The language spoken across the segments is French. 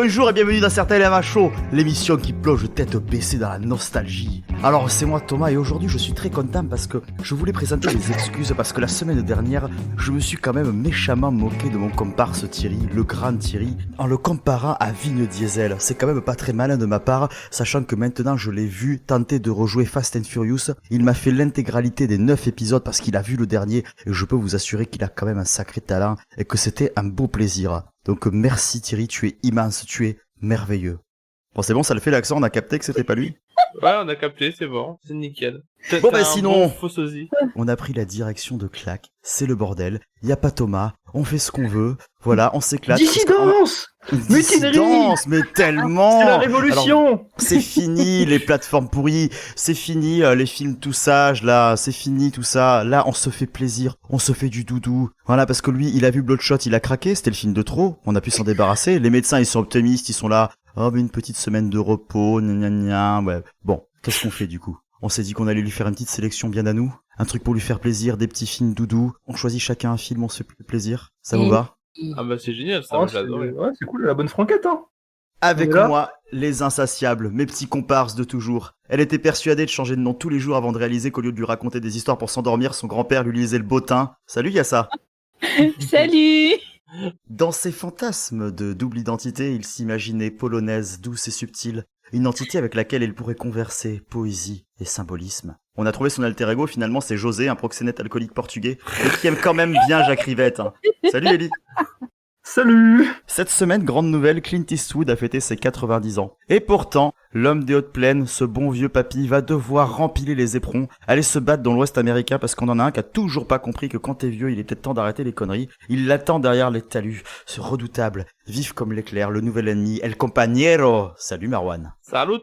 Bonjour et bienvenue dans Certain LMA Show, l'émission qui plonge tête baissée dans la nostalgie. Alors c'est moi Thomas et aujourd'hui je suis très content parce que je voulais présenter les excuses parce que la semaine dernière je me suis quand même méchamment moqué de mon comparse Thierry, le grand Thierry, en le comparant à Vin Diesel. C'est quand même pas très malin de ma part, sachant que maintenant je l'ai vu tenter de rejouer Fast and Furious. Il m'a fait l'intégralité des 9 épisodes parce qu'il a vu le dernier et je peux vous assurer qu'il a quand même un sacré talent et que c'était un beau plaisir. Donc merci Thierry, tu es immense, tu es merveilleux. Bon c'est bon, ça le fait l'accent, on a capté que c'était pas lui? Ouais, on a capté, c'est bon, c'est nickel. Bon bah sinon, faux sosie. On a pris la direction de Claque, c'est le bordel, y a pas Thomas, on fait ce qu'on veut, voilà, on s'éclate. Dissidence! Mutinerie! Dissidence, mais tellement! C'est la révolution! Alors, c'est fini les plateformes pourries, c'est fini les films tout sages, là, c'est fini tout ça, là on se fait plaisir, on se fait du doudou. Voilà, parce que lui, il a vu Bloodshot, il a craqué, c'était le film de trop, on a pu s'en débarrasser, les médecins ils sont optimistes, ils sont là, oh mais une petite semaine de repos, gna gna gna, ouais. Bon, qu'est-ce qu'on fait du coup? On s'est dit qu'on allait lui faire une petite sélection bien à nous, un truc pour lui faire plaisir, des petits films doudou, on choisit chacun un film, on se fait plaisir, ça vous va? Ah bah c'est génial, ça, Oh, moi c'est... j'adore. Ouais, c'est cool, la bonne franquette, hein! Avec Voilà. moi, les insatiables, mes petits comparses de toujours. Elle était persuadée de changer de nom tous les jours avant de réaliser qu'au lieu de lui raconter des histoires pour s'endormir, son grand-père lui lisait le bottin. Salut Yassa. Salut! Dans ses fantasmes de double identité, il s'imaginait polonaise, douce et subtile, une entité avec laquelle il pourrait converser, poésie et symbolisme. On a trouvé son alter ego, finalement c'est José, un proxénète alcoolique portugais, et qui aime quand même bien Jacques Rivette. Hein. Salut Ellie. Salut! Cette semaine, grande nouvelle, Clint Eastwood a fêté ses 90 ans. Et pourtant, l'homme des hautes plaines, ce bon vieux papy, va devoir rempiler les éperons, aller se battre dans l'ouest américain parce qu'on en a un qui a toujours pas compris que quand t'es vieux, il est peut-être temps d'arrêter les conneries. Il l'attend derrière les talus, ce redoutable, vif comme l'éclair, le nouvel ennemi, El Compañero. Salut Marwan. Salut,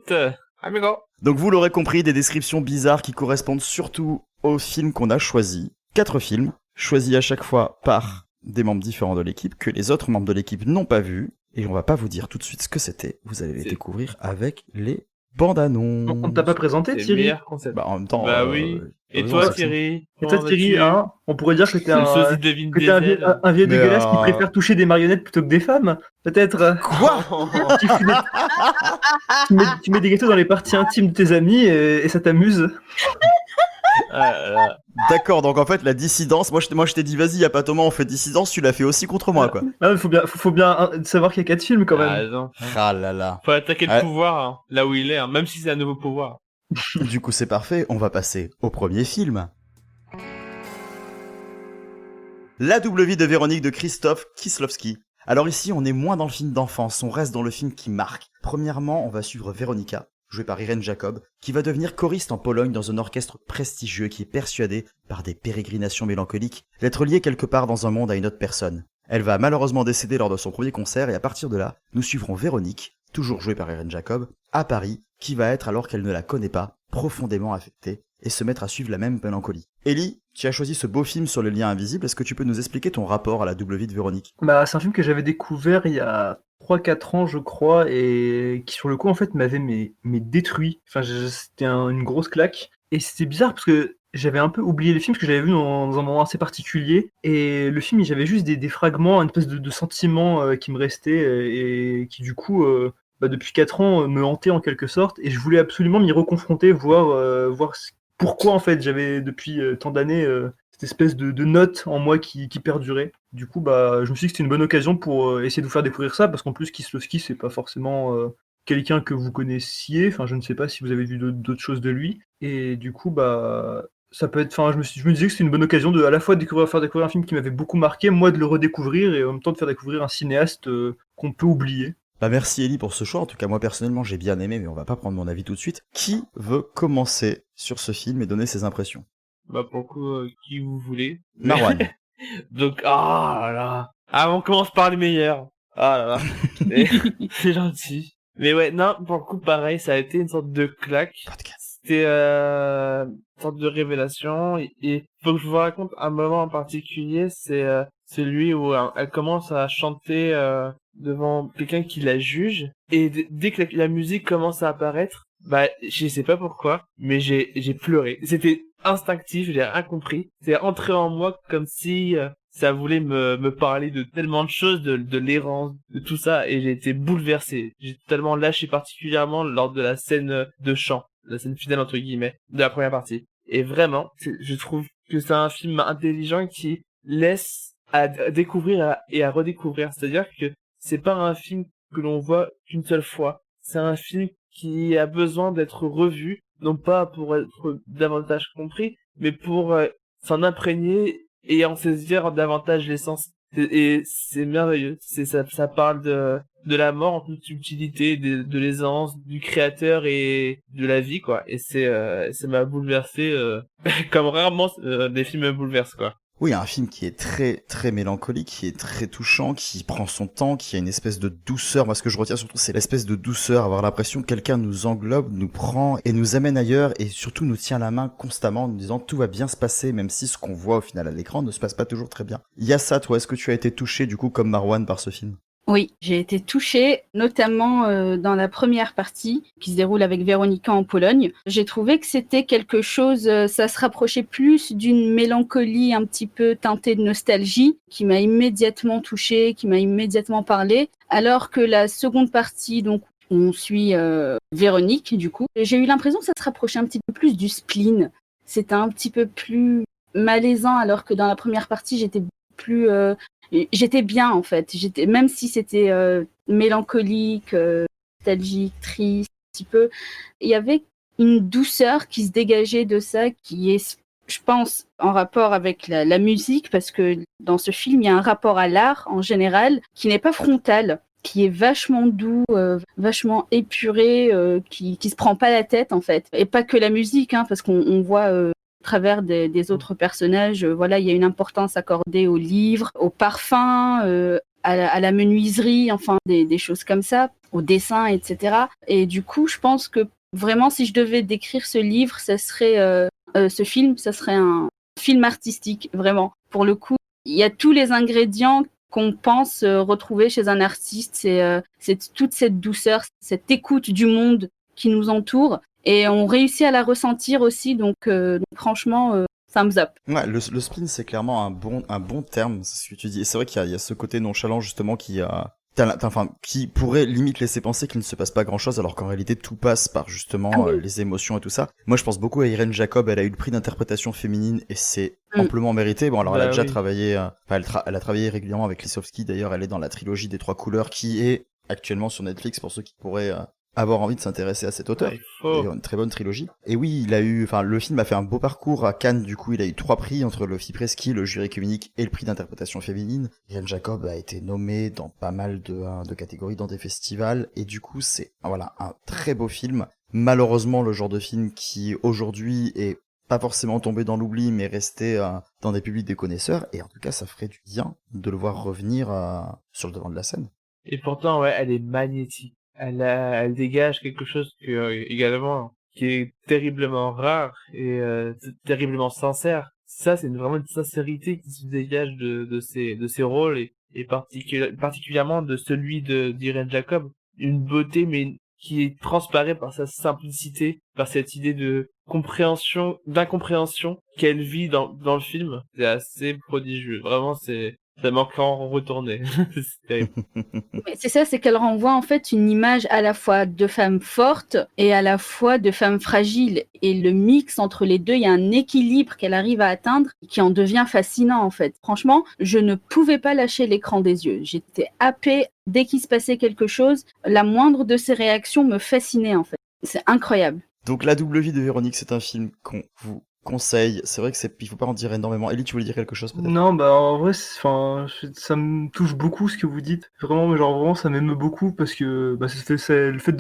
amigo. Donc vous l'aurez compris, des descriptions bizarres qui correspondent surtout aux films qu'on a choisis. 4 films, choisis à chaque fois par des membres différents de l'équipe, que les autres membres de l'équipe n'ont pas vu, et on va pas vous dire tout de suite ce que c'était, vous allez les découvrir avec les bandes annonces. On t'a pas présenté, C'est le Thierry? meilleur concept. Bah en même temps... Bah oui. Et raison, toi c'est Thierry? Et toi, Thierry, hein? On pourrait dire que t'es C'est le sosie un... de Vin Que t'es un vieux, Diesel. un vieux Mais, dégueulasse qui préfère toucher des marionnettes plutôt que des femmes? Peut-être? Quoi? Qui fout des- tu mets des gâteaux dans les parties intimes de tes amis et ça t'amuse? Ah là là. D'accord, donc en fait la dissidence, moi je t'ai dit vas-y, y a pas Thomas, on fait dissidence, tu l'as fait aussi contre moi quoi. Ah, faut bien savoir qu'il y a 4 films quand Ah, même. raison. Ah là là. Faut attaquer le Ouais. pouvoir, hein, là où il est, hein, même si c'est un nouveau pouvoir. Du coup c'est parfait, on va passer au premier film. La double vie de Véronique de Christophe Kieslowski. Alors ici on est moins dans le film d'enfance, on reste dans le film qui marque. Premièrement on va suivre Véronika, jouée par Irene Jacob, qui va devenir choriste en Pologne dans un orchestre prestigieux qui est persuadé, par des pérégrinations mélancoliques, d'être lié quelque part dans un monde à une autre personne. Elle va malheureusement décéder lors de son premier concert et à partir de là, nous suivrons Véronique, toujours jouée par Irene Jacob, à Paris, qui va être, alors qu'elle ne la connaît pas, profondément affectée et se mettre à suivre la même mélancolie. Ellie, tu as choisi ce beau film sur le lien invisible, est-ce que tu peux nous expliquer ton rapport à la double vie de Véronique? Bah, c'est un film que j'avais découvert il y a 3-4 ans, je crois, et qui, sur le coup, en fait, m'avait détruit. Enfin, c'était une grosse claque. Et c'était bizarre parce que j'avais un peu oublié le film, parce que j'avais vu dans un moment assez particulier. Et le film, j'avais juste des fragments, une espèce de sentiments qui me restaient et qui, du coup, depuis 4 ans, me hantaient en quelque sorte. Et je voulais absolument m'y reconfronter, voir pourquoi, en fait, j'avais, depuis tant d'années, cette espèce de note en moi qui perdurait. Du coup, bah, je me suis dit que c'était une bonne occasion pour essayer de vous faire découvrir ça, parce qu'en plus, Kieslowski, c'est pas forcément quelqu'un que vous connaissiez. Enfin, je ne sais pas si vous avez vu d'autres choses de lui. Et du coup, bah, ça peut être. Enfin, je me disais que c'était une bonne occasion de à la fois faire découvrir un film qui m'avait beaucoup marqué, moi de le redécouvrir, et en même temps de faire découvrir un cinéaste qu'on peut oublier. Bah merci Ellie pour ce choix, en tout cas moi personnellement j'ai bien aimé mais on va pas prendre mon avis tout de suite. Qui veut commencer sur ce film et donner ses impressions? Bah pour le coup, qui vous voulez. Marwan. Donc, ah là là. Ah, on commence par les meilleurs. Ah là là. Et- c'est gentil. Mais ouais, non, pour le coup, pareil, ça a été une sorte de claque. Podcast. C'était une sorte de révélation. Et faut que je vous raconte un moment en particulier, c'est celui où elle commence à chanter devant quelqu'un qui la juge. Et dès que la musique commence à apparaître, bah, je sais pas pourquoi, mais j'ai pleuré. C'était instinctif, j'ai rien compris. C'est entré en moi comme si ça voulait me parler de tellement de choses, de l'errance, de tout ça, et j'ai été bouleversé. J'ai totalement lâché, particulièrement lors de la scène de chant, la scène finale entre guillemets, de la première partie. Et vraiment, je trouve que c'est un film intelligent qui laisse à découvrir et à redécouvrir. C'est-à-dire que c'est pas un film que l'on voit qu'une seule fois. C'est un film qui a besoin d'être revu, non pas pour être davantage compris, mais pour s'en imprégner et en saisir davantage l'essence. Et c'est merveilleux. Ça parle de la mort en toute subtilité, de l'aisance du créateur et de la vie, quoi. Et ça m'a bouleversé comme rarement des films me bouleversent, quoi. Oui, un film qui est très très mélancolique, qui est très touchant, qui prend son temps, qui a une espèce de douceur. Moi, ce que je retiens surtout, c'est l'espèce de douceur, avoir l'impression que quelqu'un nous englobe, nous prend et nous amène ailleurs, et surtout nous tient la main constamment en nous disant tout va bien se passer, même si ce qu'on voit au final à l'écran ne se passe pas toujours très bien. Il y a ça, toi, est-ce que tu as été touché du coup comme Marwan par ce film ? Oui, j'ai été touchée, notamment dans la première partie qui se déroule avec Véronika en Pologne. J'ai trouvé que c'était quelque chose, ça se rapprochait plus d'une mélancolie un petit peu teintée de nostalgie, qui m'a immédiatement touchée, qui m'a immédiatement parlé, alors que la seconde partie, donc on suit Véronique, du coup, j'ai eu l'impression que ça se rapprochait un petit peu plus du spleen. C'était un petit peu plus malaisant, alors que dans la première partie, j'étais plus... j'étais bien en fait, même si c'était mélancolique, nostalgique, triste, un petit peu, il y avait une douceur qui se dégageait de ça, qui est, je pense, en rapport avec la musique, parce que dans ce film, il y a un rapport à l'art en général qui n'est pas frontal, qui est vachement doux, vachement épuré, qui se prend pas la tête en fait, et pas que la musique, hein, parce qu'on voit à travers des autres personnages, voilà, il y a une importance accordée aux livres, aux parfums, à la menuiserie, enfin des choses comme ça, au dessin, etc. Et du coup, je pense que vraiment, si je devais décrire ce livre, ça serait ce film, ça serait un film artistique, vraiment. Pour le coup, il y a tous les ingrédients qu'on pense retrouver chez un artiste. C'est toute cette douceur, cette écoute du monde qui nous entoure. Et on réussit à la ressentir aussi, donc franchement, thumbs up. Ouais, le spleen, c'est clairement un bon terme, c'est ce que tu dis. Et c'est vrai qu'il y a ce côté nonchalant, justement, qui pourrait limite laisser penser qu'il ne se passe pas grand chose, alors qu'en réalité tout passe par justement les émotions et tout ça. Moi je pense beaucoup à Irene Jacob, elle a eu le prix d'interprétation féminine et c'est amplement mérité. Bon alors elle a déjà travaillé, elle a travaillé régulièrement avec Lisowski, d'ailleurs elle est dans la trilogie des 3 couleurs qui est actuellement sur Netflix pour ceux qui pourraient avoir envie de s'intéresser à cet auteur. D'ailleurs, une très bonne trilogie. Et oui, le film a fait un beau parcours à Cannes, du coup, il a eu 3 prix entre le FIPRESCI, le jury œcuménique et le prix d'interprétation féminine. Irene Jacob a été nommée dans pas mal de catégories dans des festivals, et du coup, c'est, voilà, un très beau film. Malheureusement, le genre de film qui, aujourd'hui, est pas forcément tombé dans l'oubli, mais resté dans des publics des connaisseurs, et en tout cas, ça ferait du bien de le voir revenir sur le devant de la scène. Et pourtant, ouais, elle est magnétique. Elle dégage quelque chose également qui est terriblement rare et terriblement sincère. Ça, c'est vraiment une sincérité qui se dégage de ces rôles et particulièrement de celui d'Irene Jacob. Une beauté, mais qui transparaît par sa simplicité, par cette idée d'incompréhension qu'elle vit dans le film. C'est assez prodigieux. Vraiment, ça manque en retourner. C'est terrible. C'est ça, c'est qu'elle renvoie en fait une image à la fois de femme forte et à la fois de femme fragile. Et le mix entre les deux, il y a un équilibre qu'elle arrive à atteindre qui en devient fascinant en fait. Franchement, je ne pouvais pas lâcher l'écran des yeux. J'étais happée dès qu'il se passait quelque chose. La moindre de ses réactions me fascinait en fait. C'est incroyable. Donc La double vie de Véronique, c'est un film qu'on vous conseille. C'est vrai que il faut pas en dire énormément. Ellie, tu voulais dire quelque chose peut-être ? Non, bah en vrai, ça me touche beaucoup ce que vous dites. Vraiment, ça m'émeut beaucoup parce que c'est le fait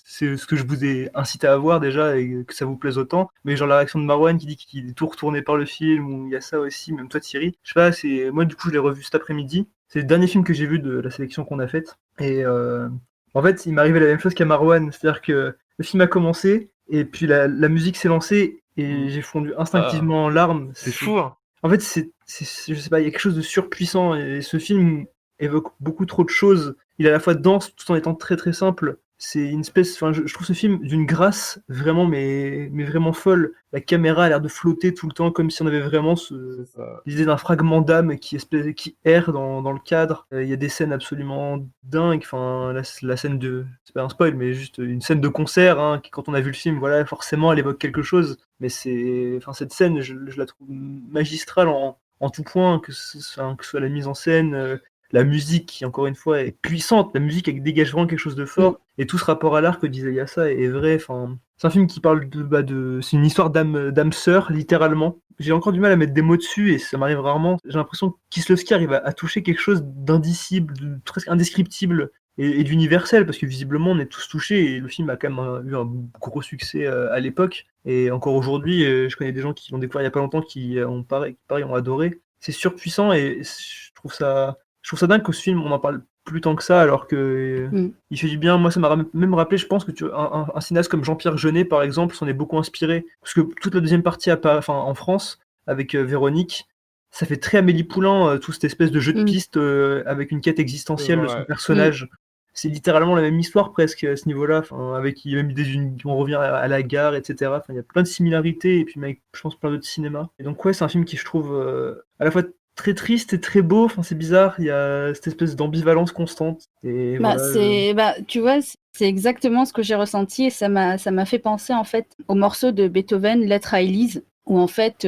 c'est ce que je vous ai incité à voir déjà et que ça vous plaise autant. Mais genre la réaction de Marwan qui dit qu'il est tout retourné par le film, ou il y a ça aussi, même toi Thierry. Je sais pas, moi du coup je l'ai revu cet après-midi. C'est le dernier film que j'ai vu de la sélection qu'on a faite. Et en fait, il m'est arrivé la même chose qu'à Marwan, c'est-à-dire que le film a commencé et puis la musique s'est lancée. Et j'ai fondu instinctivement en larmes. C'est fou, hein. En fait, je sais pas, il y a quelque chose de surpuissant et ce film évoque beaucoup trop de choses. Il est à la fois dense tout en étant très très simple. c'est une espèce, enfin, je trouve ce film d'une grâce vraiment, mais vraiment folle. La caméra a l'air de flotter tout le temps, comme si on avait vraiment C'est ça. l'idée d'un fragment d'âme qui erre dans le cadre. Il y a des scènes absolument dingues. Enfin, la scène c'est pas un spoil, mais juste une scène de concert, hein, qui, quand on a vu le film, voilà, forcément, elle évoque quelque chose. Mais enfin, cette scène, je la trouve magistrale en tout point, que ce soit la mise en scène, la musique qui, encore une fois, est puissante. La musique, elle dégage vraiment quelque chose de fort. Et tout ce rapport à l'art que disait Yassa est vrai. Enfin, c'est un film qui parle c'est une histoire d'âme sœur, littéralement. J'ai encore du mal à mettre des mots dessus et ça m'arrive rarement. J'ai l'impression que Kieslowski arrive à toucher quelque chose d'indicible, de presque indescriptible et d'universel, parce que visiblement on est tous touchés et le film a quand même eu un gros succès à l'époque. Et encore aujourd'hui, je connais des gens qui l'ont découvert il y a pas longtemps qui pareil, ont adoré. C'est surpuissant et je trouve ça dingue que ce film, on en parle plus tant que ça, alors que il fait du bien. Moi, ça m'a même rappelé, je pense que un cinéaste comme Jean-Pierre Jeunet, par exemple, s'en est beaucoup inspiré. Parce que toute la deuxième partie en France, avec Véronique, ça fait très Amélie Poulain, toute cette espèce de jeu de piste avec une quête existentielle de son personnage. C'est littéralement la même histoire presque à ce niveau-là, avec il y a même on revient à la gare, etc. Enfin, il y a plein de similarités, et puis avec, je pense, plein d'autres cinémas. Et donc ouais, c'est un film qui, je trouve, à la fois très triste et très beau. Enfin, c'est bizarre, il y a cette espèce d'ambivalence constante. Et tu vois, c'est exactement ce que j'ai ressenti, et ça m'a fait penser en fait au morceau de Beethoven, Lettre à Élise, où en fait,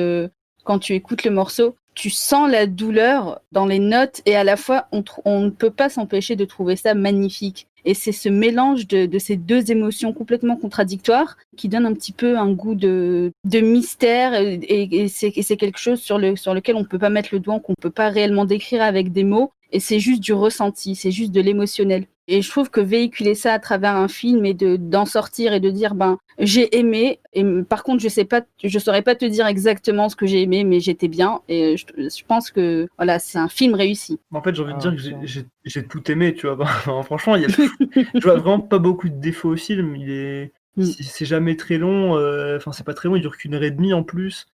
quand tu écoutes le morceau, tu sens la douleur dans les notes, et à la fois, on ne peut pas s'empêcher de trouver ça magnifique. Et c'est ce mélange de ces deux émotions complètement contradictoires qui donne un petit peu un goût de mystère, et c'est quelque chose sur lequel on ne peut pas mettre le doigt, qu'on ne peut pas réellement décrire avec des mots, et c'est juste du ressenti, c'est juste de l'émotionnel. Et je trouve que véhiculer ça à travers un film et d'en sortir et de dire j'ai aimé, et par contre je saurais pas te dire exactement ce que j'ai aimé, mais j'étais bien, et je pense que voilà, c'est un film réussi. En fait, j'ai envie de dire que j'ai tout aimé, tu vois. Franchement, je vois vraiment pas beaucoup de défauts au film. C'est jamais très long, enfin c'est pas très long, il dure qu'1h30 en plus.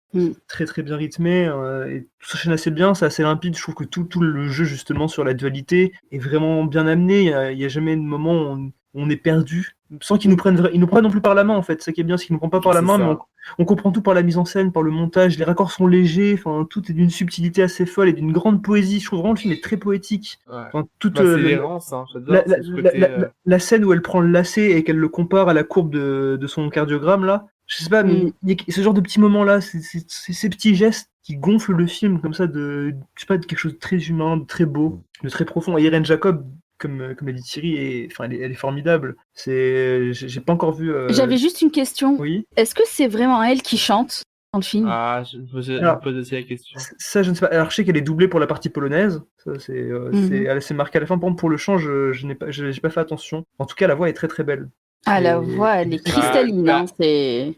Très très bien rythmé, et tout s'enchaîne assez bien, c'est assez limpide. Je trouve que tout le jeu justement sur la dualité est vraiment bien amené. Il y a jamais de moment où on est perdu, sans qu'ils nous prennent non plus par la main en fait. Ça qui est bien, c'est qu'ils nous prennent pas par la main, mais on comprend tout par la mise en scène, par le montage, les raccords sont légers, enfin tout est d'une subtilité assez folle et d'une grande poésie. Je trouve vraiment le film est très poétique. Ouais. Enfin, toute c'est l'errance, hein, j'adore ce côté, la scène où elle prend le lacet et qu'elle le compare à la courbe de son cardiogramme là. Je sais pas, mais il y a ce genre de petits moments-là, c'est ces petits gestes qui gonflent le film comme ça, je sais pas, de quelque chose de très humain, de très beau, de très profond. Et Irène Jacob, comme l'a dit Thierry, elle est formidable. J'ai pas encore vu. J'avais juste une question. Oui. Est-ce que c'est vraiment elle qui chante dans le film? Ah, je me pose aussi la question. Ça, je ne sais pas. Alors, je sais qu'elle est doublée pour la partie polonaise. Ça, c'est marqué à la fin. Par exemple, pour le chant, j'ai pas fait attention. En tout cas, la voix est très très belle. Ah, la voix, elle est cristalline. Hein,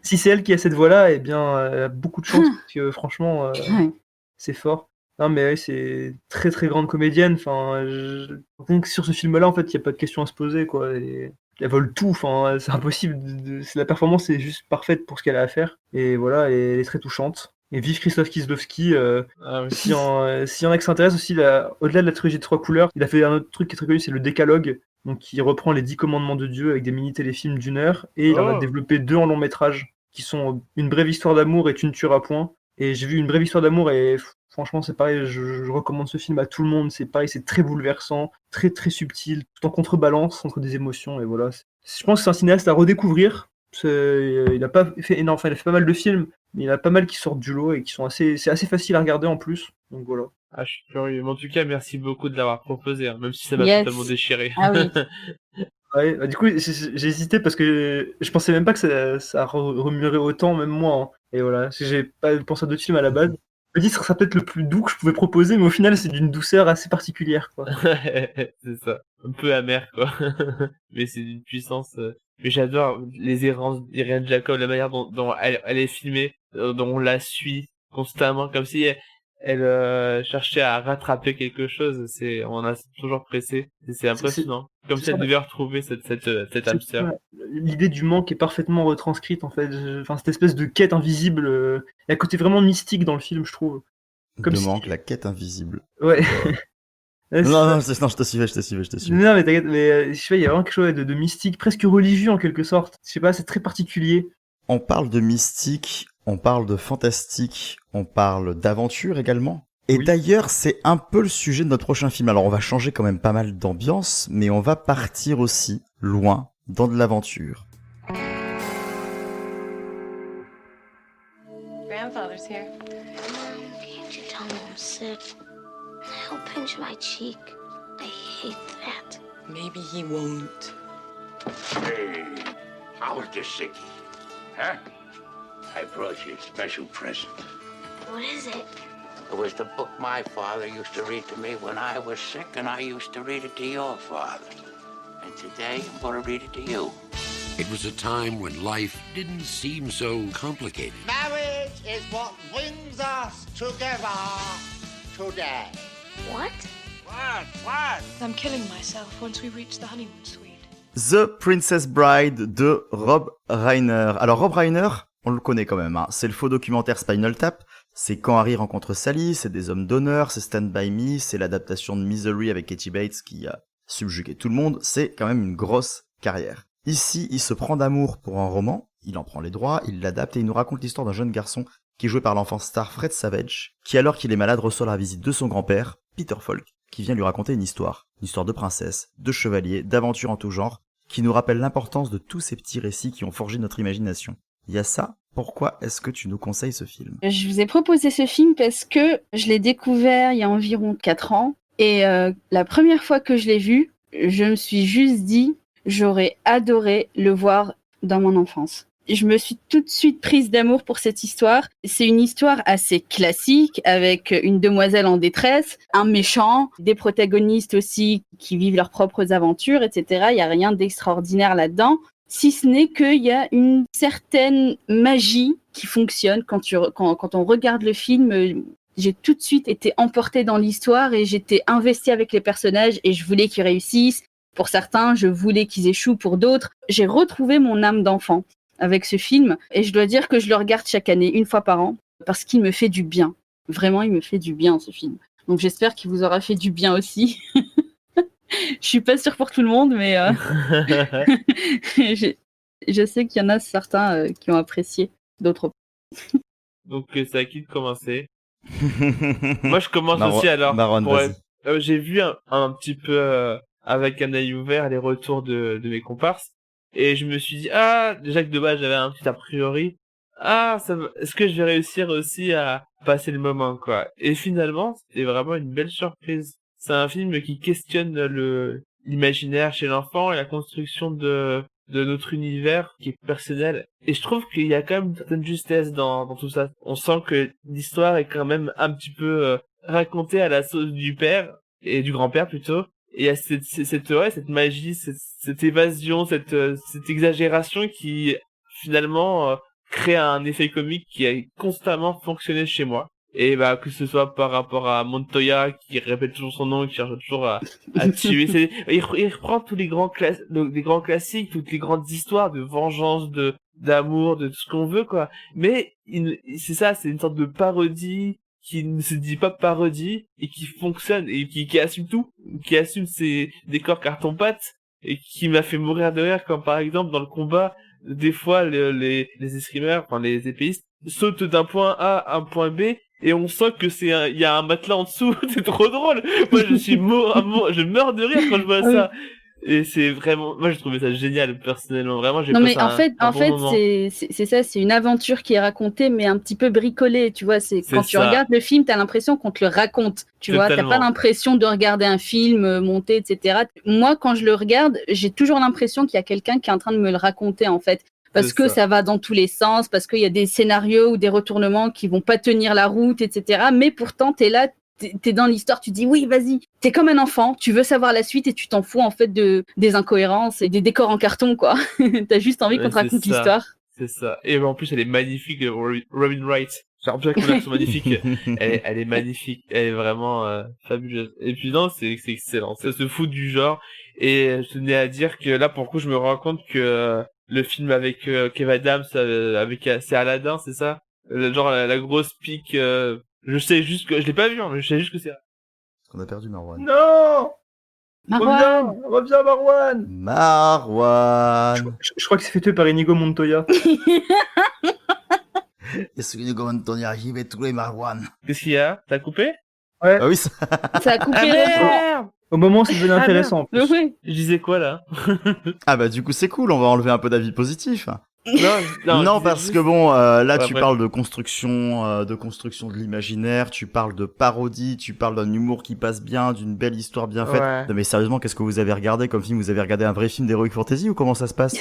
si c'est elle qui a cette voix-là, eh bien, elle a beaucoup de chance, parce que franchement, c'est fort. Non, mais ouais, c'est très très grande comédienne. Enfin, sur ce film-là, en fait, il n'y a pas de question à se poser, quoi. Elle vole tout. Enfin, c'est impossible. La performance est juste parfaite pour ce qu'elle a à faire. Et voilà, elle est très touchante. Et vive Krzysztof Kieslowski. S'il y en a qui s'intéressent aussi, au-delà de la trilogie de 3 couleurs, il a fait un autre truc qui est très connu, c'est le Décalogue. Donc, il reprend les 10 commandements de Dieu avec des mini-téléfilms d'1 heure. Et il en a développé 2 en long métrage, qui sont Une brève histoire d'amour et Tu ne tueras point. Et j'ai vu Une brève histoire d'amour et franchement, c'est pareil, je recommande ce film à tout le monde. C'est pareil, c'est très bouleversant, très très subtil, tout en contrebalance entre des émotions. Et voilà. Je pense que c'est un cinéaste à redécouvrir. Il a pas fait énorme, il a fait pas mal de films, mais il y en a pas mal qui sortent du lot et qui sont c'est assez facile à regarder en plus. Donc voilà. Ah, je suis curieux. Mais en tout cas, merci beaucoup de l'avoir proposé, hein, même si ça m'a totalement déchiré. Ah oui. Ouais, du coup, j'ai hésité parce que je pensais même pas que ça remuerait autant, même moi. Hein. Et voilà, j'ai pas pensé à d'autres films à la base. Je me dis, ce serait peut-être le plus doux que je pouvais proposer, mais au final, c'est d'une douceur assez particulière, quoi. C'est ça. Un peu amer, quoi. Mais c'est d'une puissance. Mais j'adore les errances d'Irène Jacob, la manière dont elle est filmée, dont on la suit constamment, comme si elle cherchait à rattraper quelque chose. On a toujours pressé. C'est impressionnant. Comme si elle devait retrouver cette âme sœur. L'idée du manque est parfaitement retranscrite, en fait. Enfin, cette espèce de quête invisible. Il y a un côté vraiment mystique dans le film, je trouve. Comme manque, la quête invisible. Ouais. Non, je te suivais. Non, mais t'inquiète, mais je sais pas, il y a vraiment quelque chose de mystique, presque religieux en quelque sorte. Je sais pas, c'est très particulier. On parle de mystique, on parle de fantastique, on parle d'aventure également. Et Oui. d'ailleurs, c'est un peu le sujet de notre prochain film. Alors, on va changer quand même pas mal d'ambiance, mais on va partir aussi loin dans de l'aventure. Grandfather's here. Can't you tell me I'm sick? He'll pinch my cheek. I hate that. Maybe he won't. Hey, how was this sickie? Huh? I brought you a special present. What is it? It was the book my father used to read to me when I was sick, and I used to read it to your father. And today, I'm going to read it to you. It was a time when life didn't seem so complicated. Marriage is what brings us together today. What? What? I'm killing myself once we reach the honeymoon suite. The Princess Bride de Rob Reiner. Alors Rob Reiner, on le connaît quand même, hein. C'est le faux documentaire Spinal Tap, c'est Quand Harry rencontre Sally, c'est Des Hommes d'honneur, c'est Stand By Me, c'est l'adaptation de Misery avec Katie Bates qui a subjugué tout le monde, c'est quand même une grosse carrière. Ici, il se prend d'amour pour un roman, il en prend les droits, il l'adapte et il nous raconte l'histoire d'un jeune garçon qui est joué par l'enfant star Fred Savage, qui alors qu'il est malade reçoit la visite de son grand-père, Peter Falk, qui vient lui raconter une histoire de princesse, de chevalier, d'aventure en tout genre, qui nous rappelle l'importance de tous ces petits récits qui ont forgé notre imagination. Il y a ça, pourquoi est-ce que tu nous conseilles ce film ? Je vous ai proposé ce film parce que je l'ai découvert il y a environ 4 ans. Et la première fois que je l'ai vu, je me suis juste dit, j'aurais adoré le voir dans mon enfance. Je me suis tout de suite prise d'amour pour cette histoire. C'est une histoire assez classique avec une demoiselle en détresse, un méchant, des protagonistes aussi qui vivent leurs propres aventures, etc. Il n'y a rien d'extraordinaire là-dedans, si ce n'est qu'il y a une certaine magie qui fonctionne quand on regarde le film. J'ai tout de suite été emportée dans l'histoire et j'étais investie avec les personnages et je voulais qu'ils réussissent. Pour certains, je voulais qu'ils échouent. Pour d'autres, j'ai retrouvé mon âme d'enfant avec ce film et je dois dire que je le regarde chaque année, une fois par an, parce qu'il me fait du bien. Vraiment, il me fait du bien, ce film. Donc j'espère qu'il vous aura fait du bien aussi. Je suis pas sûre pour tout le monde, mais je sais qu'il y en a certains qui ont apprécié, d'autres pas. Donc c'est à qui de commencer? Moi je commence Marwan, aussi alors. Marwan, vas-y. J'ai vu un petit peu avec un œil ouvert les retours de mes comparses et je me suis dit déjà que de base j'avais un petit a priori. Est-ce que je vais réussir aussi à passer le moment quoi? Et finalement c'était vraiment une belle surprise. C'est un film qui questionne l'imaginaire chez l'enfant et la construction de notre univers qui est personnel. Et je trouve qu'il y a quand même une certaine justesse dans tout ça. On sent que l'histoire est quand même un petit peu racontée à la sauce du père et du grand-père plutôt. Et il y a cette magie, cette évasion, cette exagération qui finalement crée un effet comique qui a constamment fonctionné chez moi. Et que ce soit par rapport à Montoya qui répète toujours son nom, qui cherche toujours à tuer. Il reprend tous les grands classiques, toutes les grandes histoires de vengeance, d'amour, de tout ce qu'on veut quoi. Mais c'est une sorte de parodie qui ne se dit pas parodie et qui fonctionne et qui assume tout, qui assume ses décors carton-pâte et qui m'a fait mourir de rire comme par exemple dans le combat, des fois les escrimeurs, enfin les épéistes sautent d'un point A à un point B et on sent que il y a un matelas en dessous. C'est trop drôle. Moi je meurs de rire quand je vois ça. Et c'est vraiment, moi j'ai trouvé ça génial personnellement, vraiment j'ai passé en fait moment. c'est ça, c'est une aventure qui est racontée mais un petit peu bricolée, tu vois, c'est quand tu regardes le film, t'as l'impression qu'on te le raconte, tu vois, t'as pas l'impression de regarder un film monté, etc. Moi quand je le regarde, j'ai toujours l'impression qu'il y a quelqu'un qui est en train de me le raconter en fait. Parce que ça va dans tous les sens, parce qu'il y a des scénarios ou des retournements qui vont pas tenir la route, etc. Mais pourtant, t'es là, t'es dans l'histoire, tu dis oui, vas-y. T'es comme un enfant, tu veux savoir la suite et tu t'en fous en fait des incohérences et des décors en carton, quoi. T'as juste envie qu'on te raconte l'histoire. C'est ça. Et en plus, elle est magnifique, Robin Wright. J'ai l'impression que mon accent magnifique. Elle est magnifique. Elle est vraiment fabuleuse. Et puis non, c'est excellent. Ça se fout du genre. Et je tenais à dire que là, pour le coup, je me rends compte que le film avec Kev Adams, c'est Aladdin, c'est ça? Genre la grosse pique. Je sais juste que je l'ai pas vu, hein, mais je sais juste que c'est. On a perdu Marwan. Non, Marwan. reviens Marwan. Marwan. Je crois que c'est fait tuer par Inigo Montoya. Est-ce que comment on y arrive et trouver Marwan? Qu'est-ce qu'il y a? T'as coupé? Ouais. Ah oui, ça... Ça a coupé Ah le merde! Au moment où c'est devenu intéressant. en plus. Oui. Je disais quoi là? ah bah du coup c'est cool, on va enlever un peu d'avis positif. Non, Non, je disais parce juste- que bon, là Ouais, tu bref. parles de construction de l'imaginaire, tu parles de parodie, tu parles d'un humour qui passe bien, d'une belle histoire bien faite. Ouais. Non mais sérieusement, qu'est-ce que vous avez regardé comme film? Vous avez regardé un vrai film d'Heroic Fantasy ou comment ça se passe?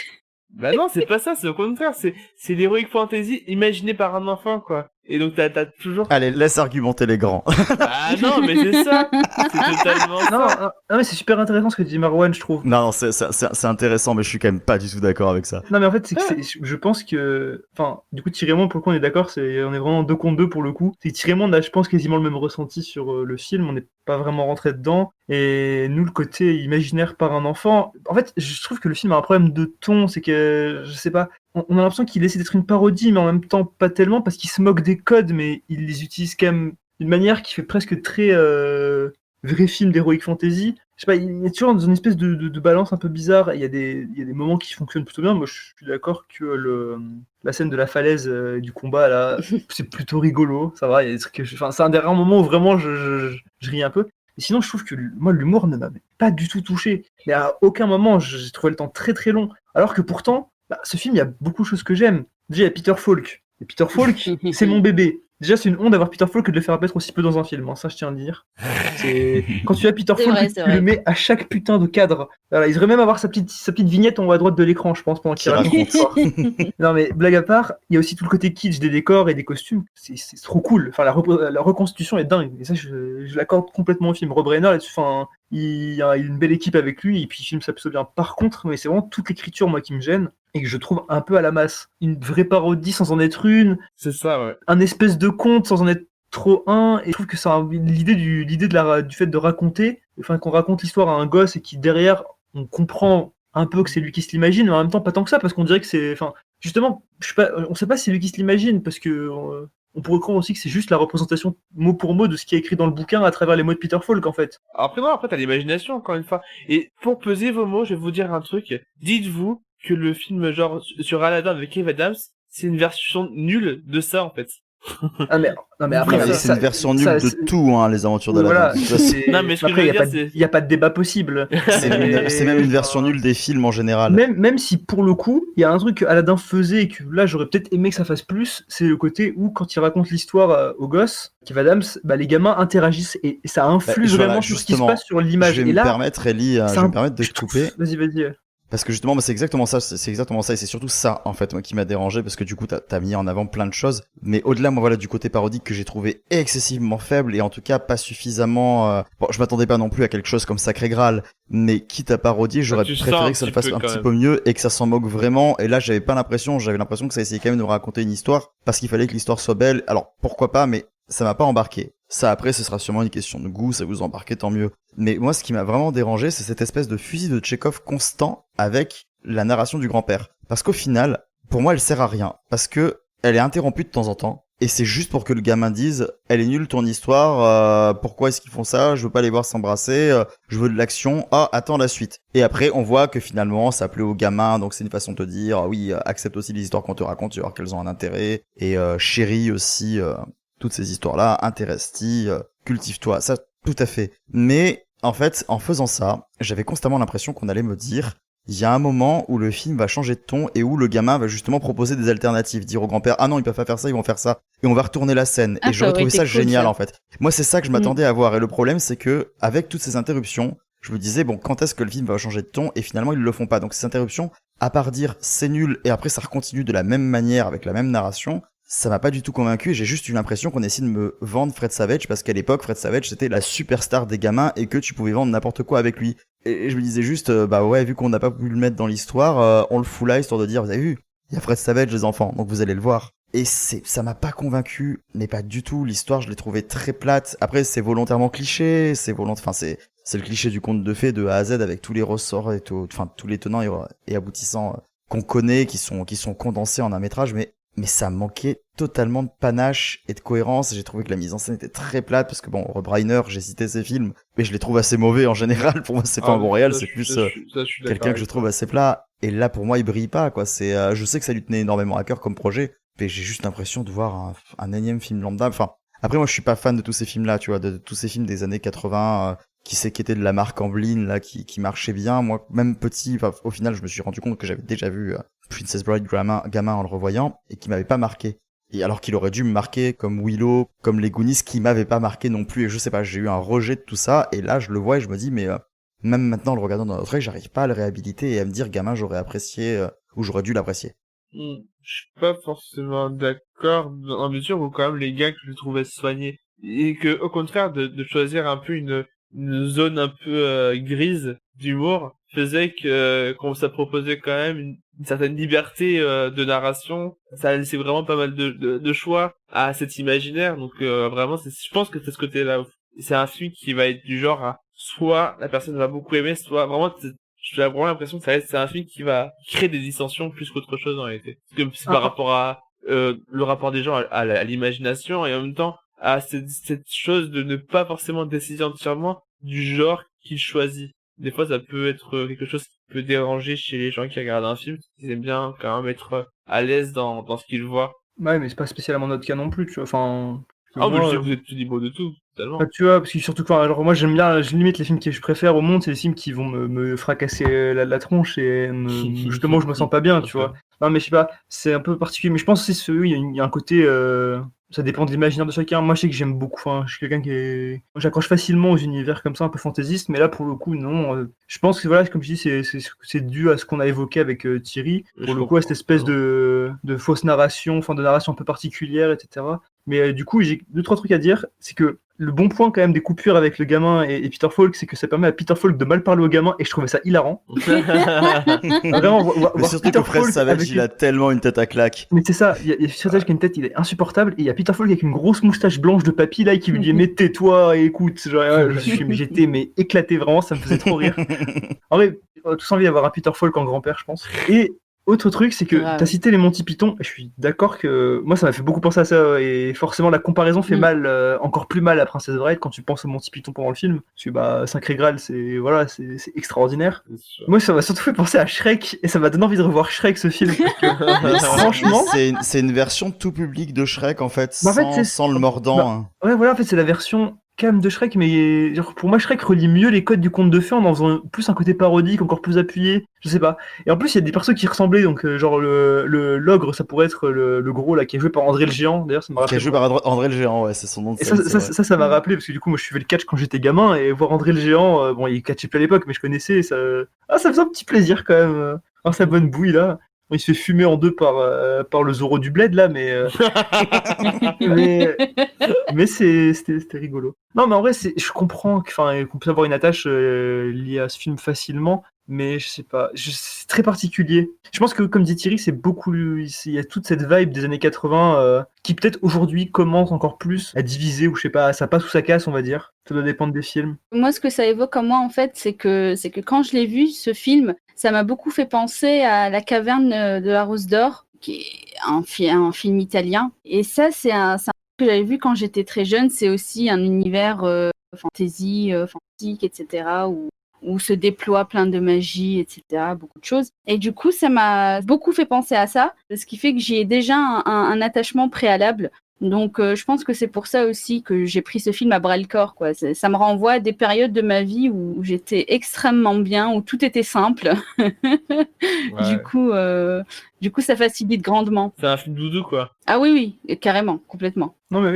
Bah non, c'est pas ça, c'est au contraire, c'est l'heroic fantasy imaginé par un enfant, quoi. Et donc t'as toujours... Allez, laisse argumenter les grands. Ah non, mais c'est ça! C'est totalement Non, ça! non, mais c'est super intéressant ce que dit Marwan, je trouve. non, c'est intéressant, mais je suis quand même pas du tout d'accord avec ça. Non, mais en fait, c'est que je pense que. Enfin, du coup, Thierry et moi, pour le coup, on est d'accord, on est vraiment 2 contre 2 pour le coup. C'est que Thierry et moi, on a, je pense, quasiment le même ressenti sur le film, on n'est pas vraiment rentré dedans. Et nous, le côté imaginaire par un enfant. En fait, je trouve que le film a un problème de ton, c'est que, je sais pas, on a l'impression qu'il essaie d'être une parodie, mais en même temps, pas tellement, parce qu'il se moque des codes, mais il les utilise quand même d'une manière qui fait presque très vrai film d'Heroic Fantasy. Je sais pas, il est toujours dans une espèce de balance un peu bizarre. Il y a des moments qui fonctionnent plutôt bien. Moi, je suis d'accord que la scène de la falaise du combat, là, c'est plutôt rigolo. Ça va, il y a des trucs enfin, c'est un des rares moments où vraiment je ris un peu. Mais sinon, je trouve que moi, l'humour ne m'a pas du tout touché. Mais à aucun moment, j'ai trouvé le temps très très long. Alors que pourtant, ce film, il y a beaucoup de choses que j'aime. Déjà, il y a Peter Falk. Et Peter Falk, c'est mon bébé. Déjà, c'est une honte d'avoir Peter Falk que de le faire apparaître aussi peu dans un film. Hein. Ça, je tiens à le dire. Quand tu as Peter C'est Falk, vrai, tu c'est le vrai. mets à chaque putain de cadre. Voilà, il devrait même avoir sa petite vignette en haut à droite de l'écran, je pense, pendant qu'il Qui raconte l'histoire. Non, mais blague à part, il y a aussi tout le côté kitsch des décors et des costumes. C'est trop cool. Enfin, la reconstitution est dingue. Et ça, je l'accorde complètement au film. Rob Reiner, là-dessus, enfin, il a une belle équipe avec lui et puis il filme ça plutôt bien. Par contre, mais c'est vraiment toute l'écriture, moi, qui me gêne et que je trouve un peu à la masse. Une vraie parodie sans en être une, C'est ça, ouais. un espèce de conte sans en être trop un, et je trouve que c'est l'idée du fait de raconter, enfin qu'on raconte l'histoire à un gosse et qui derrière on comprend un peu que c'est lui qui se l'imagine, mais en même temps pas tant que ça, parce qu'on dirait que c'est, enfin justement, on sait pas si c'est lui qui se l'imagine, parce que on pourrait croire aussi que c'est juste la représentation mot pour mot de ce qui est écrit dans le bouquin à travers les mots de Peter Falk en fait. Après, non, après, t'as l'imagination, encore une fois. Et pour peser vos mots, je vais vous dire un truc. Dites-vous que le film, genre, sur Aladdin avec Kev Adams, c'est une version nulle de ça, en fait. Ah mais, non, mais après, C'est une version nulle de c'est- tout, hein, les aventures d'Aladdin. Voilà, Non, mais ce que après, je veux il dire, c'est... n'y a pas de débat possible. C'est même une version nulle des films en général. Même si pour le coup, il y a un truc que Aladdin faisait et que là j'aurais peut-être aimé que ça fasse plus, c'est le côté où quand il raconte l'histoire aux gosses, Kev Adams, les gamins interagissent et ça influe Voilà, vraiment sur ce qui se justement, passe sur l'image. Je vais Et me là, permettre, Ellie, je vais me permettre de te couper. Vas-y. Parce que justement, c'est exactement ça, et c'est surtout ça, en fait, moi, qui m'a dérangé, parce que du coup, t'as mis en avant plein de choses, mais au-delà, moi, voilà, du côté parodique que j'ai trouvé excessivement faible, et en tout cas, pas suffisamment, bon, je m'attendais pas non plus à quelque chose comme Sacré Graal, mais quitte à parodier, j'aurais tu préféré sens que ça un le petit fasse peu, un quand petit même. peu mieux, et que ça s'en moque vraiment, et là, j'avais l'impression que ça essayait quand même de me raconter une histoire, parce qu'il fallait que l'histoire soit belle, alors, pourquoi pas, mais ça m'a pas embarqué. Ça, après, ce sera sûrement une question de goût, ça vous embarquez, tant mieux. Mais moi, ce qui m'a vraiment dérangé, c'est cette espèce de fusil de Tchekhov constant avec la narration du grand-père. Parce qu'au final, pour moi, elle sert à rien. Parce que elle est interrompue de temps en temps. Et c'est juste pour que le gamin dise, elle est nulle ton histoire, pourquoi est-ce qu'ils font ça, je veux pas les voir s'embrasser, je veux de l'action, attends la suite. Et après, on voit que finalement, ça plaît au gamin, donc c'est une façon de te dire, oui, accepte aussi les histoires qu'on te raconte, tu vas voir qu'elles ont un intérêt, et chéris aussi toutes ces histoires-là, intéresse-t'y, cultive-toi, ça, tout à fait. Mais, en fait, en faisant ça, j'avais constamment l'impression qu'on allait me dire, il y a un moment où le film va changer de ton et où le gamin va justement proposer des alternatives, dire au grand-père, ah non, ils peuvent pas faire ça, ils vont faire ça, et on va retourner la scène. Ah, Et j'aurais ça aurait trouvé été ça cool, génial, ça. en fait. Moi, c'est ça que je m'attendais à voir, et le problème, c'est que, avec toutes ces interruptions, je me disais, bon, quand est-ce que le film va changer de ton? Et finalement, ils le font pas. Donc, ces interruptions, à part dire, c'est nul, et après, ça recontinue de la même manière, avec la même narration, ça m'a pas du tout convaincu, et j'ai juste eu l'impression qu'on essayait de me vendre Fred Savage, parce qu'à l'époque, Fred Savage, c'était la superstar des gamins, et que tu pouvais vendre n'importe quoi avec lui. Et je me disais juste, bah ouais, vu qu'on n'a pas pu le mettre dans l'histoire, on le fout là, histoire de dire, vous avez vu, il y a Fred Savage, les enfants, donc vous allez le voir. Et ça m'a pas convaincu, mais pas du tout. L'histoire, je l'ai trouvée très plate. Après, c'est volontairement cliché, c'est le cliché du conte de fées de A à Z avec tous les ressorts et tout, enfin, tous les tenants et aboutissants qu'on connaît, qui sont condensés en un métrage, mais mais ça manquait totalement de panache et de cohérence. J'ai trouvé que la mise en scène était très plate, parce que bon, Rob Reiner, j'ai cité ses films, mais je les trouve assez mauvais en général. Pour moi, c'est pas un bon réal, c'est plus quelqu'un que je trouve assez plat. Et là, pour moi, il brille pas, quoi. Je sais que ça lui tenait énormément à cœur comme projet, mais j'ai juste l'impression de voir un énième film lambda. Enfin, après, moi, je suis pas fan de tous ces films-là, tu vois, de tous ces films des années 80, qui était de la marque Amblin, là, qui marchait bien. Moi, même petit, au final, je me suis rendu compte que j'avais déjà vu Princess Bride gamin en le revoyant, et qui m'avait pas marqué. Et alors qu'il aurait dû me marquer comme Willow, comme les Goonies, qui m'avaient pas marqué non plus. Et je sais pas, j'ai eu un rejet de tout ça, et là, je le vois et je me dis, mais même maintenant, en le regardant dans notre œil, j'arrive pas à le réhabiliter et à me dire, gamin, j'aurais apprécié, ou j'aurais dû l'apprécier. Je suis pas forcément d'accord dans la mesure où quand même les gars que je trouvais soignés et que au contraire de choisir un peu une zone un peu grise d'humour faisait que qu'on ça proposait quand même une certaine liberté de narration, ça a laissé vraiment pas mal de choix à cet imaginaire, donc vraiment je pense que c'est ce côté-là. C'est un film qui va être du genre à soit la personne va beaucoup aimer, soit vraiment j'ai vraiment l'impression que c'est un film qui va créer des dissensions plus qu'autre chose en réalité. Parce que c'est par rapport à le rapport des gens à l'imagination, et en même temps à cette chose de ne pas forcément décider entièrement du genre qu'il choisit. Des fois, ça peut être quelque chose qui peut déranger chez les gens qui regardent un film. Ils aiment bien quand même être à l'aise dans ce qu'ils voient. Ouais, mais c'est pas spécialement notre cas non plus, tu vois. Enfin. Ah, mais je sais que vous êtes tout libre de tout, totalement. Tu vois, parce que surtout quand, alors moi j'aime bien, je limite les films que je préfère au monde, c'est les films qui vont me fracasser la tronche et justement je me sens pas bien, tu vois. Non mais je sais pas, c'est un peu particulier, mais je pense que il y a un côté, ça dépend de l'imaginaire de chacun. Moi je sais que j'aime beaucoup, enfin je suis quelqu'un j'accroche facilement aux univers comme ça, un peu fantaisistes, mais là pour le coup non. Je pense que voilà, comme je dis, c'est dû à ce qu'on a évoqué avec Thierry, pour le coup à cette espèce de fausse narration, enfin de narration un peu particulière, etc. Mais du coup, j'ai 2-3 trucs à dire. C'est que le bon point quand même des coupures avec le gamin et Peter Falk, c'est que ça permet à Peter Falk de mal parler au gamin, et je trouvais ça hilarant. Vraiment, mais surtout que Fred Savage, il a tellement une tête à claque. Mais c'est ça, il y a Fred Savage qui a une tête, il est insupportable, et il y a Peter Falk avec une grosse moustache blanche de papy là, qui lui dit mais tais-toi et écoute. Genre, j'étais mais éclaté, vraiment, ça me faisait trop rire. En vrai, on a tous envie d'avoir un Peter Falk en grand-père, je pense. Et autre truc, c'est que t'as cité les Monty Python, et je suis d'accord que moi ça m'a fait beaucoup penser à ça, et forcément la comparaison fait mal, encore plus mal à Princess Bride quand tu penses aux Monty Python pendant le film, parce que bah Sacré Graal c'est extraordinaire. Moi ça m'a surtout fait penser à Shrek, et ça m'a donné envie de revoir Shrek, ce film. Franchement, c'est une version tout public de Shrek en fait, sans le mordant. Ouais voilà, en fait c'est la version calme de Shrek, mais genre, pour moi Shrek relie mieux les codes du conte de fées en faisant plus un côté parodique, encore plus appuyé, je sais pas. Et en plus il y a des persos qui ressemblaient, donc genre l'ogre, ça pourrait être le gros là qui est joué par André le Géant, d'ailleurs ça m'a rappelé. Qui est joué par André le Géant, ouais, c'est son nom de scène. Ça m'a rappelé, parce que du coup moi je suivais le catch quand j'étais gamin, et voir André le Géant, bon il catchait plus à l'époque, mais je connaissais, ça faisait un petit plaisir quand même, sa bonne bouille là. Il se fait fumer en deux par le Zorro du Bled là, mais c'était rigolo. Non mais en vrai je comprends qu'on puisse avoir une attache liée à ce film facilement, mais je sais pas, c'est très particulier. Je pense que comme dit Thierry, c'est beaucoup, il y a toute cette vibe des années 80 qui peut-être aujourd'hui commence encore plus à diviser, ou je sais pas, ça passe ou ça casse, on va dire. Ça doit dépendre des films. Moi, ce que ça évoque en moi, en fait, c'est que quand je l'ai vu, ce film, ça m'a beaucoup fait penser à La Caverne de la Rose d'Or, qui est un film italien. Et ça, c'est un film que j'avais vu quand j'étais très jeune. C'est aussi un univers fantastique, etc., où se déploie plein de magie, etc., beaucoup de choses. Et du coup, ça m'a beaucoup fait penser à ça, ce qui fait que j'y ai déjà un attachement préalable. Donc, je pense que c'est pour ça aussi que j'ai pris ce film à bras-le-corps, quoi. Ça me renvoie à des périodes de ma vie où j'étais extrêmement bien, où tout était simple. Ouais. Du coup, ça facilite grandement. C'est un film doudou, quoi. Ah oui, carrément, complètement. Non mais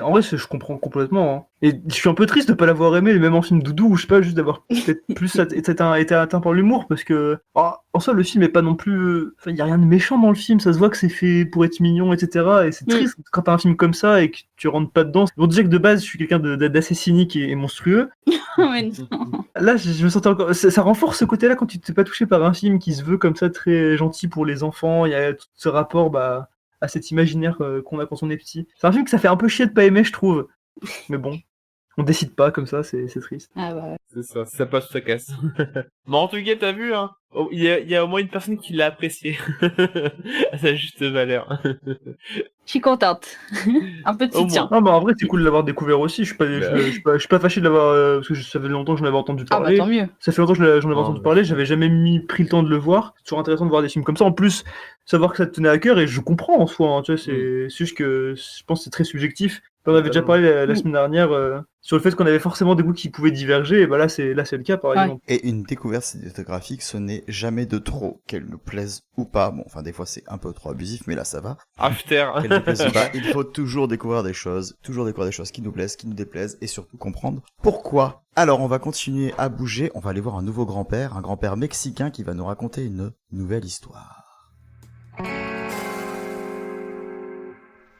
en vrai je comprends complètement. Hein. Et je suis un peu triste de pas l'avoir aimé, même en film doudou, ou je sais pas, juste d'avoir peut-être plus été atteint par l'humour, parce que en soi le film est pas non plus, il y a rien de méchant dans le film, ça se voit que c'est fait pour être mignon, etc. Et c'est triste quand t'as un film comme ça et que tu rentres pas dedans. Bon, déjà que de base je suis quelqu'un d'assez cynique et monstrueux. Mais non. Là je me sentais encore, ça renforce ce côté-là quand tu t'es pas touché par un film qui se veut comme ça très gentil pour les enfants. Il y a tout ce rapport à cet imaginaire qu'on a quand on est petit. C'est un film que ça fait un peu chier de pas aimer, je trouve. Mais bon, on décide pas comme ça, c'est triste. Ah bah. C'est ça, si ça passe ou ça casse. Mais en tout cas, t'as vu, hein, il y a au moins une personne qui l'a apprécié à sa juste valeur. Je suis contente. Un peu de Au moins. soutien. Non, bah en vrai, c'est cool de l'avoir découvert aussi. Je suis pas fâché de l'avoir. Parce que ça fait longtemps que j'en avais entendu Ah bah parler. tant mieux. Ça fait longtemps que j'en avais entendu parler. J'avais jamais pris le temps de le voir. C'est toujours intéressant de voir des films comme ça. En plus, savoir que ça te tenait à cœur, et je comprends en soi. Hein, tu vois, c'est juste que je pense que c'est très subjectif. On avait déjà parlé la semaine dernière sur le fait qu'on avait forcément des goûts qui pouvaient diverger. Et bah là, c'est le cas, par exemple. Et une découverte cinématographique, ce n'est jamais de trop, qu'elle nous plaise ou pas. Bon, enfin, des fois, c'est un peu trop abusif, mais là, ça va. After. Qu'elle nous plaise ou pas, il faut toujours découvrir des choses qui nous plaisent, qui nous déplaisent, et surtout comprendre pourquoi. Alors, on va continuer à bouger. On va aller voir un nouveau grand-père, un grand-père mexicain qui va nous raconter une nouvelle histoire.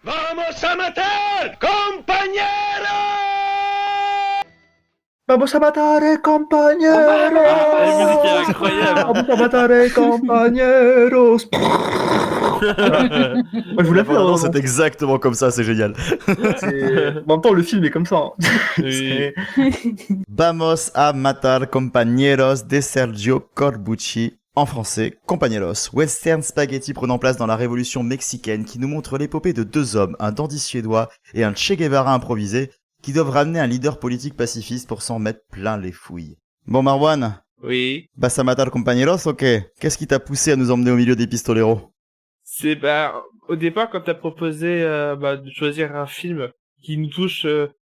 Vamos a matar, compañero! Vamos a matare, compañeros! La musique est incroyable. Vamos a matare, compañeros! Moi, je vous la fais. Non, c'est exactement comme ça, c'est génial. En même temps, le film est comme ça. Hein. Oui. Vamos a matar compañeros de Sergio Corbucci. En français, Compañeros, western spaghetti prenant place dans la révolution mexicaine qui nous montre l'épopée de deux hommes, un dandy suédois et un Che Guevara improvisé, qui doivent ramener un leader politique pacifiste pour s'en mettre plein les fouilles. Bon Marwan, Oui. vas a matar compañeros ok? Qu'est-ce qui t'a poussé à nous emmener au milieu des pistoleros? C'est au départ quand t'as proposé de choisir un film qui nous touche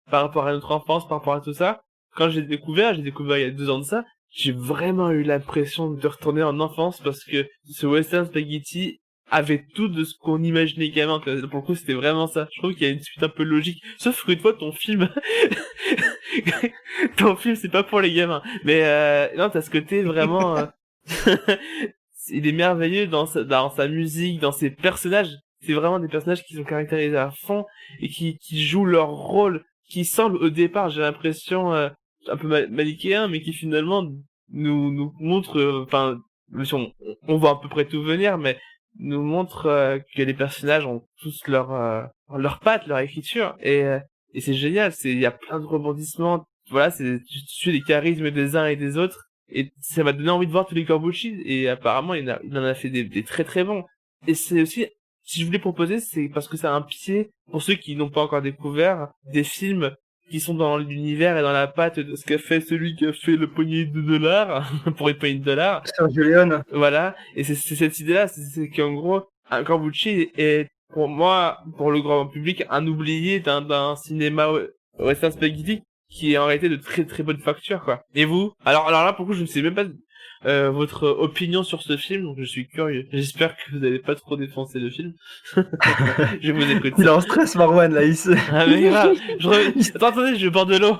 par rapport à notre enfance, par rapport à tout ça. Quand j'ai découvert il y a 2 ans de ça, j'ai vraiment eu l'impression de retourner en enfance parce que ce western spaghetti avait tout de ce qu'on imaginait gamin. Pour le coup, c'était vraiment ça. Je trouve qu'il y a une suite un peu logique. Sauf que une fois, ton film, c'est pas pour les gamins. Mais non, t'as ce côté vraiment. Il est merveilleux dans sa musique, dans ses personnages. C'est vraiment des personnages qui sont caractérisés à fond et qui jouent leur rôle, qui semblent au départ, j'ai l'impression, un peu manichéen, mais qui finalement nous montre, on voit à peu près tout venir, mais nous montre que les personnages ont tous leur patte, leur écriture, et c'est génial. Il y a plein de rebondissements. Voilà, tu suis les charismes des uns et des autres. Et ça m'a donné envie de voir tous les Corbucci, et apparemment il en a fait des très très bons. Et c'est aussi, si je voulais proposer, c'est parce que ça a un pied, pour ceux qui n'ont pas encore découvert, des films qui sont dans l'univers et dans la patte de ce qu'a fait celui qui a fait le poignet de dollars, pour une poignée de dollars. Sergio Leone. Voilà, et c'est cette idée-là, c'est qu'en gros, un Corbucci est, pour moi, pour le grand public, un oublié d'un cinéma western spaghetti, qui est en réalité de très très bonne facture, quoi. Et vous? Alors là, pour le coup, je ne sais même pas votre opinion sur ce film, donc je suis curieux. J'espère que vous n'allez pas trop défoncer le film. Je vous écoute. Il est en stress, Marwan, là, Ah mais grave, attendez, je bois de l'eau.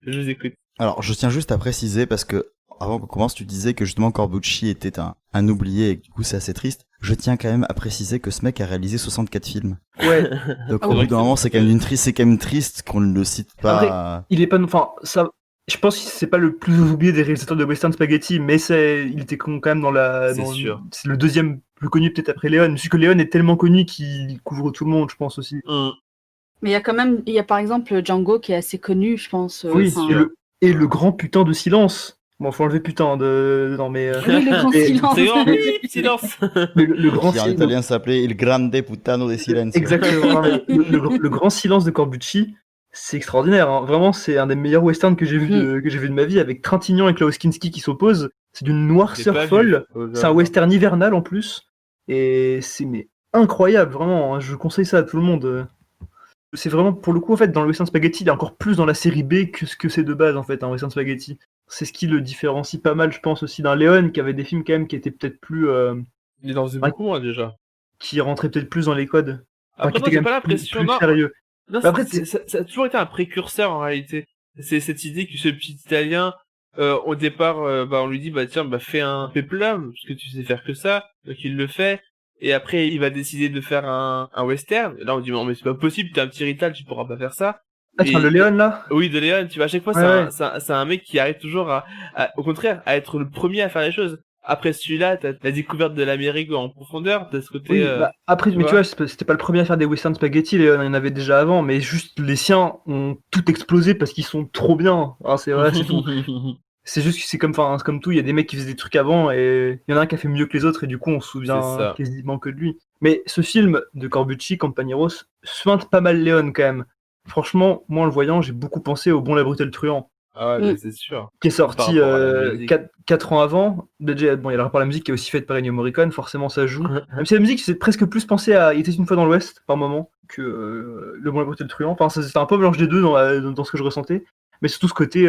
Je vous écoute. Alors, je tiens juste à préciser, parce que avant qu'on commence, tu disais que justement Corbucci était un oublié et que du coup c'est assez triste. Je tiens quand même à préciser que ce mec a réalisé 64 films. Ouais. Donc au bout d'un moment, c'est quand même triste qu'on ne le cite pas. Après, il est pas, enfin, ça, je pense que c'est pas le plus oublié des réalisateurs de western spaghetti, mais il était quand même c'est le deuxième plus connu peut-être après Léon, puisque Léon est tellement connu qu'il couvre tout le monde, je pense aussi. Mais il y a par exemple Django qui est assez connu, je pense. Oui, et le grand putain de silence. Bon, faut enlever putain dedans, mais... Oui, le grand silence. C'est grand, silence. Mais le grand qui en italien s'appelait Il Grande Putano de Silenzio. Exactement. le grand silence de Corbucci, c'est extraordinaire. Hein. Vraiment, c'est un des meilleurs westerns que j'ai vu de ma vie, avec Trintignant et Klaus Kinski qui s'opposent. C'est d'une noirceur folle. C'est un western hivernal en plus. Et c'est incroyable, vraiment. Hein. Je conseille ça à tout le monde. C'est vraiment, pour le coup, en fait, dans le western spaghetti, il est encore plus dans la série B que ce que c'est de base, en fait, un western spaghetti. C'est ce qui le différencie pas mal, je pense, aussi d'un Léon, qui avait des films quand même qui étaient peut-être plus... Il en faisait beaucoup, moi, déjà. Qui rentraient peut-être plus dans les codes. Après, moi, j'ai pas l'impression... Plus sérieux. Non, après, ça a toujours été un précurseur, en réalité. C'est cette idée que ce petit Italien, au départ, on lui dit, tiens, fais un péplum, parce que tu sais faire que ça. Donc, il le fait. Et après, il va décider de faire un western. Là, on dit, mais c'est pas possible, t'es un petit rital, tu pourras pas faire ça. Ah, tu parles de Léon, là? Oui, de Léon, tu vois, à chaque fois, c'est un mec qui arrive toujours au contraire, à être le premier à faire les choses. après celui-là, t'as la découverte de l'Amérique en profondeur, t'as ce côté... Oui, après, tu mais vois. tu vois, c'était pas le premier à faire des western spaghetti, il y en avait déjà avant, mais juste les siens ont tout explosé parce qu'ils sont trop bien. Alors, c'est vrai, c'est tout. C'est juste que c'est comme tout, il y a des mecs qui faisaient des trucs avant et il y en a un qui a fait mieux que les autres et du coup on se C'est souvient ça. quasiment que de lui. Mais ce film de Corbucci, Campaneros, suinte pas mal Léon quand même. Franchement, moi en le voyant, j'ai beaucoup pensé au Bon la brutale truand, Ah ouais, mais c'est sûr. qui est Par sorti rapport à la musique. 4 ans avant. Déjà, bon, il y a le rapport à la musique qui est aussi faite par Ennio Morricone, forcément ça joue. Même si la musique, c'est presque plus pensé à Il était une fois dans l'Ouest par moment que Le Bon la brutale truand. Enfin, c'était un peu un mélange des deux dans ce que je ressentais. Mais surtout ce côté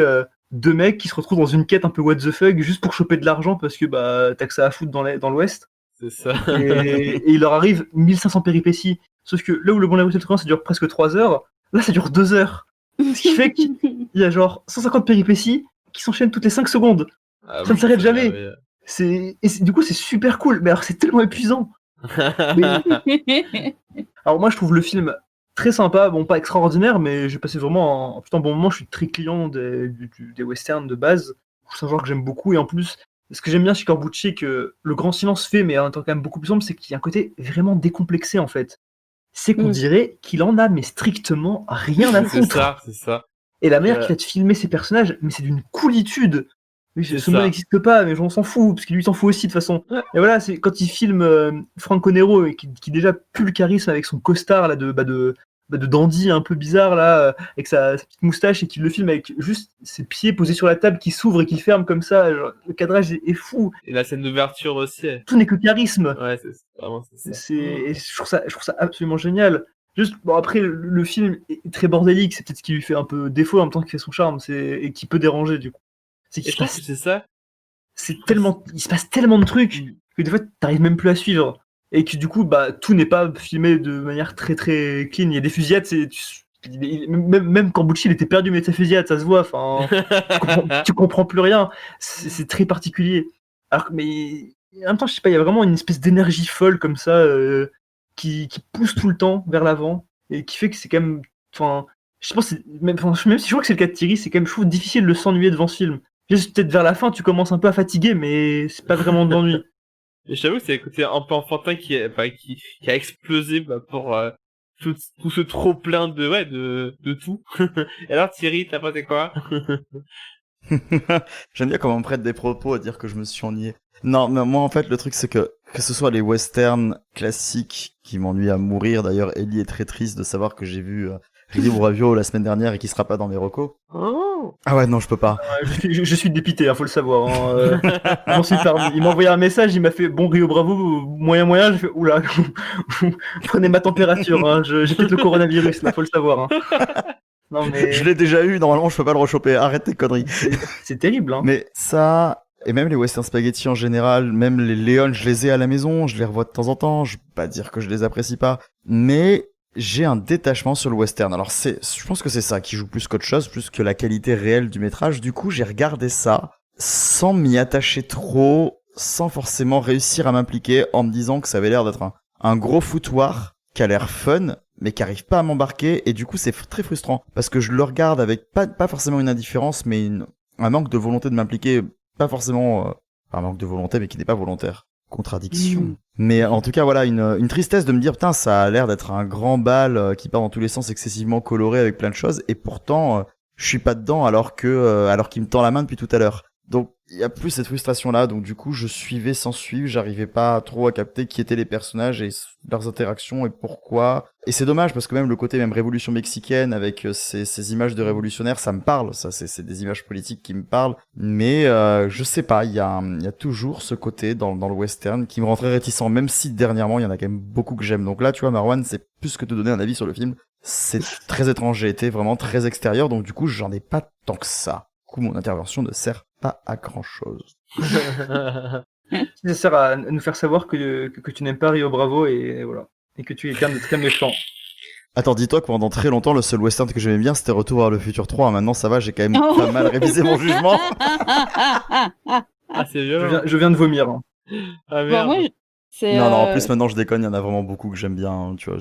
deux mecs qui se retrouvent dans une quête un peu what the fuck juste pour choper de l'argent parce que bah t'as que ça à foutre dans l'Ouest. C'est ça. Et il leur arrive 1500 péripéties. Sauf que là où Le Bon la brutale truand ça dure presque 3 heures, là ça dure 2 heures. Ce qui fait qu'il y a genre 150 péripéties qui s'enchaînent toutes les 5 secondes. Ah Ça ne s'arrête jamais. merveilleux. Du coup c'est super cool, mais alors c'est tellement épuisant. Alors moi je trouve le film très sympa, bon pas extraordinaire, mais j'ai passé vraiment un putain bon moment, je suis très client des westerns de base. C'est un genre que j'aime beaucoup, et en plus, ce que j'aime bien chez Corbucci, que le Grand Silence fait, mais en étant quand même beaucoup plus sombre, c'est qu'il y a un côté vraiment décomplexé en fait. C'est qu'on dirait qu'il en a mais strictement rien à foutre. C'est ça. Et la manière qu'il a de filmer ses personnages, mais c'est d'une coolitude. Oui, C'est ce mot ça. n'existe pas, mais j'en s'en fous, parce qu'il lui s'en fout aussi de toute façon. Et voilà, c'est quand il filme Franco Nero, et qui déjà pue le charisme avec son costard là, de dandy un peu bizarre, là, avec sa petite moustache, et qu'il le filme avec juste ses pieds posés sur la table qui s'ouvrent et qui ferment comme ça. Genre, le cadrage est fou. Et la scène d'ouverture aussi. Tout n'est que charisme. Ouais, c'est vraiment c'est ça. Et je trouve ça absolument génial. Juste, bon, après, le film est très bordélique, c'est peut-être ce qui lui fait un peu défaut en même temps qu'il fait son charme, et qui peut déranger du coup. C'est Et qu'il je trouve que c'est ça. il se passe tellement de trucs que des fois t'arrives même plus à suivre, et que du coup bah tout n'est pas filmé de manière très très clean. Il y a des fusillades, même Corbucci il était perdu mais sa fusillade ça se voit, enfin tu comprends plus rien, c'est très particulier. Alors mais en même temps je sais pas, il y a vraiment une espèce d'énergie folle comme ça qui pousse tout le temps vers l'avant et qui fait que c'est quand même, enfin je pense même si je vois que c'est le cas de Thierry, c'est quand même, je trouve, difficile de s'ennuyer devant ce film. Juste peut-être vers la fin, tu commences un peu à fatiguer, mais c'est pas vraiment de l'ennui. Et j'avoue que c'est le côté un peu enfantin qui a explosé pour tout ce trop plein de tout. Et alors Thierry, t'as pensé quoi? J'aime bien comment on me prête des propos à dire que je me suis ennuyé. Non, mais moi en fait le truc c'est que ce soit les westerns classiques qui m'ennuient à mourir. D'ailleurs, Ellie est très triste de savoir que j'ai vu Rio Bravio la semaine dernière et qui sera pas dans mes recos. Oh. Ah ouais, non, je peux pas. Je suis dépité, faut le savoir. J'en suis permis. Il m'a envoyé un message, il m'a fait bon Rio Bravo, moyen. J'ai fait oula, prenez ma température, j'ai peut-être le coronavirus là, faut le savoir. Non mais Je l'ai déjà eu, normalement je peux pas le rechoper. Arrête tes conneries. c'est terrible. Mais ça, et même les western spaghetti en général, même les Léon, je les ai à la maison, je les revois de temps en temps. Je vais pas dire que je les apprécie pas, mais j'ai un détachement sur le western. Alors je pense que c'est ça qui joue plus qu'autre chose, plus que la qualité réelle du métrage. Du coup, j'ai regardé ça sans m'y attacher trop, sans forcément réussir à m'impliquer, en me disant que ça avait l'air d'être un gros foutoir qui a l'air fun, mais qui arrive pas à m'embarquer. Et du coup, c'est très frustrant parce que je le regarde avec pas forcément une indifférence, mais un manque de volonté de m'impliquer. Pas forcément un manque de volonté, mais qui n'est pas volontaire. Contradiction. Mais en tout cas, voilà, une tristesse de me dire, putain, ça a l'air d'être un grand bal qui part dans tous les sens, excessivement coloré avec plein de choses, et pourtant, je suis pas dedans alors qu'il me tend la main depuis tout à l'heure. Donc, il y a plus cette frustration-là, donc du coup, je suivais sans suivre, j'arrivais pas trop à capter qui étaient les personnages et leurs interactions et pourquoi. Et c'est dommage parce que même le côté même révolution mexicaine avec ces images de révolutionnaires, ça me parle, ça c'est des images politiques qui me parlent, mais je sais pas, il y a toujours ce côté dans le western qui me rend très réticent, même si dernièrement il y en a quand même beaucoup que j'aime. Donc là, tu vois, Marwan, c'est plus que te donner un avis sur le film, c'est très étrange, j'ai été vraiment très extérieur, donc du coup, j'en ai pas tant que ça. Du coup, mon intervention ne sert pas à grand chose. Ça sert à nous faire savoir que tu n'aimes pas Rio Bravo et voilà. Et que tu es quelqu'un de très méchant. Attends, dis-toi que pendant très longtemps, le seul western que j'aimais bien, c'était Retour vers le futur 3. Maintenant, ça va, j'ai quand même pas mal révisé mon jugement. Ah, c'est violent. Je viens de vomir. Hein. Ah, merde. Bon, moi, c'est, Non, en plus, maintenant, je déconne, il y en a vraiment beaucoup que j'aime bien, hein, tu vois,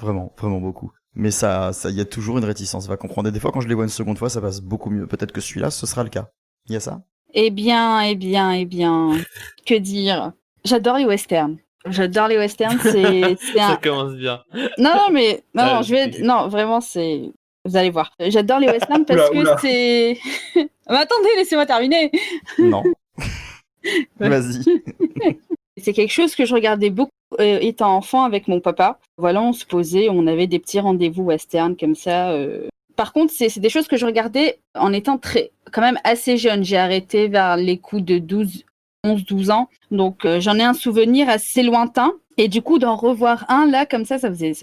vraiment, vraiment beaucoup. Mais ça, il y a toujours une réticence, va comprendre. Et des fois, quand je les vois une seconde fois, ça passe beaucoup mieux. Peut-être que celui-là, ce sera le cas. Il y a ça? Eh bien, que dire? J'adore les westerns. J'adore les westerns, c'est Ça un... commence bien. Non, non, vraiment, c'est... Vous allez voir. J'adore les westerns parce que Oula. c'est... Mais attendez, laissez-moi terminer. Non. Vas-y. C'est quelque chose que je regardais beaucoup étant enfant avec mon papa. Voilà, on se posait, on avait des petits rendez-vous western comme ça. Par contre, c'est des choses que je regardais en étant quand même assez jeune. J'ai arrêté vers les coups de 11-12 ans. Donc, j'en ai un souvenir assez lointain. Et du coup, d'en revoir un là, comme ça faisait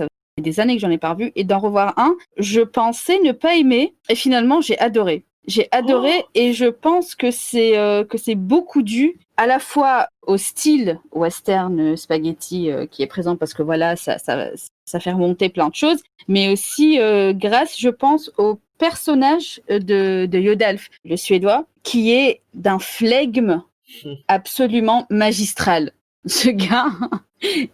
des années que j'en ai pas revu. Et d'en revoir un, je pensais ne pas aimer. Et finalement, j'ai adoré. J'ai adoré et je pense que c'est beaucoup dû à la fois au style western spaghetti qui est présent parce que voilà, ça fait remonter plein de choses, mais aussi grâce, je pense, au personnage de Yodalf, le Suédois, qui est d'un flegme absolument magistral. Ce gars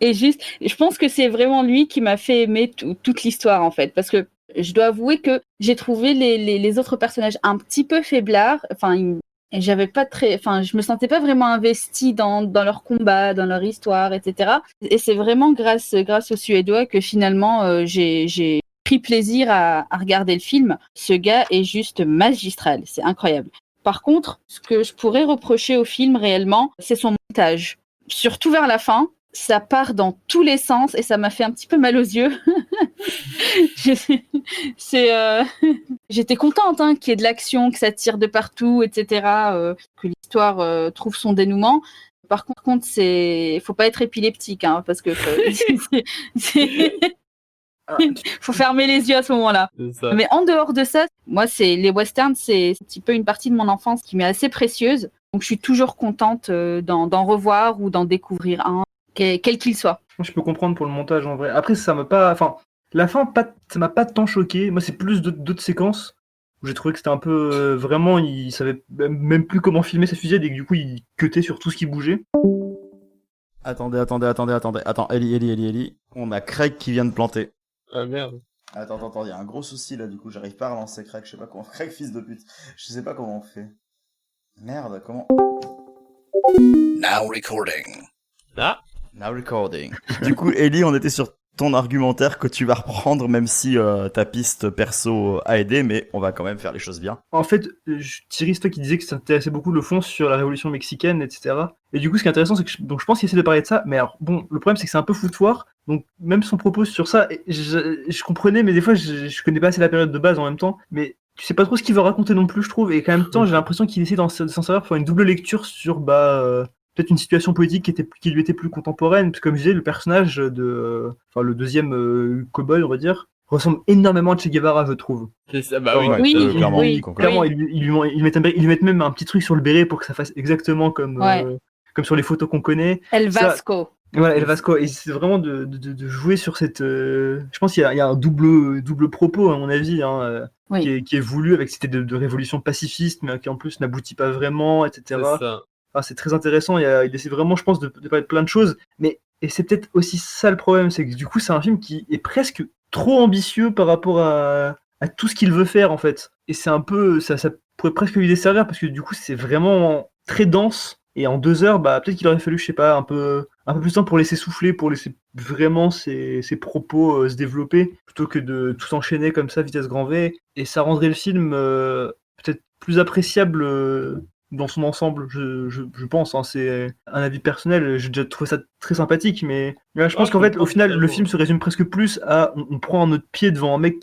est juste... Je pense que c'est vraiment lui qui m'a fait aimer toute l'histoire, en fait, parce que je dois avouer que j'ai trouvé les autres personnages un petit peu faiblards. Enfin, j'avais pas je me sentais pas vraiment investie dans leur combat, dans leur histoire, etc. Et c'est vraiment grâce aux Suédois que finalement j'ai pris plaisir à regarder le film. Ce gars est juste magistral, c'est incroyable. Par contre, ce que je pourrais reprocher au film réellement, c'est son montage. Surtout vers la fin, ça part dans tous les sens et ça m'a fait un petit peu mal aux yeux. J'étais contente qu'il y ait de l'action, que ça tire de partout, etc., que l'histoire trouve son dénouement. Par contre, faut pas être épileptique, parce que faut fermer les yeux à ce moment-là. Mais en dehors de ça, moi, les westerns, c'est un petit peu une partie de mon enfance qui m'est assez précieuse. Donc, je suis toujours contente d'en revoir ou d'en découvrir un, quel qu'il soit. Je peux comprendre pour le montage en vrai. Après, ça m'a pas. Enfin, la fin, ça m'a pas tant choqué. Moi, c'est plus d'autres séquences où j'ai trouvé que c'était un peu. Vraiment, il savait même plus comment filmer sa fusillade et que du coup, il cutait sur tout ce qui bougeait. Attendez. Attends, Ellie. On a Craig qui vient de planter. Ah merde. Attends, il y a un gros souci là, du coup, j'arrive pas à relancer Craig, je sais pas comment. Craig, fils de pute. Je sais pas comment on fait. Merde, comment. Now recording. Now recording. Du coup, Ellie, on était sur ton argumentaire que tu vas reprendre, même si ta piste perso a aidé, mais on va quand même faire les choses bien. En fait, Thierry, c'est toi qui disais que ça t'intéressait beaucoup le fond sur la révolution mexicaine, etc. Et du coup, ce qui est intéressant, c'est que je pense qu'il essaie de parler de ça, mais alors, bon, le problème, c'est que c'est un peu foutoir. Donc, même son propos sur ça, je comprenais, mais des fois, je connais pas assez la période de base en même temps. Mais tu sais pas trop ce qu'il veut raconter non plus, je trouve. Et en même temps, j'ai l'impression qu'il essaie de s'en servir pour faire une double lecture sur, peut-être une situation politique qui lui était plus contemporaine. Parce que comme je disais, le personnage le deuxième cow-boy, on va dire, ressemble énormément à Che Guevara, je trouve. C'est ça, oui, clairement. oui. Clairement, ils lui mettent même un petit truc sur le béret pour que ça fasse exactement comme sur les photos qu'on connaît. El Vasco. Voilà, El Vasco. Et c'est vraiment de jouer sur cette... Je pense qu'il y a un double propos, à mon avis, qui est voulu avec cette idée de révolution pacifiste, mais qui en plus n'aboutit pas vraiment, etc. C'est ça. C'est très intéressant. Il essaie vraiment, je pense, de parler de plein de choses. Et c'est peut-être aussi ça le problème, c'est que du coup, c'est un film qui est presque trop ambitieux par rapport à tout ce qu'il veut faire, en fait. Et c'est un peu... Ça pourrait presque lui desservir, parce que du coup, c'est vraiment très dense. Et en 2 heures, peut-être qu'il aurait fallu, je sais pas, un peu plus de temps pour laisser souffler, pour laisser vraiment ses propos se développer, plutôt que de tout enchaîner comme ça, vitesse grand V. Et ça rendrait le film peut-être plus appréciable dans son ensemble, je pense. C'est un avis personnel, j'ai déjà trouvé ça très sympathique, mais là, je pense qu'en fait, au final, le film se résume presque plus à on prend notre pied devant un mec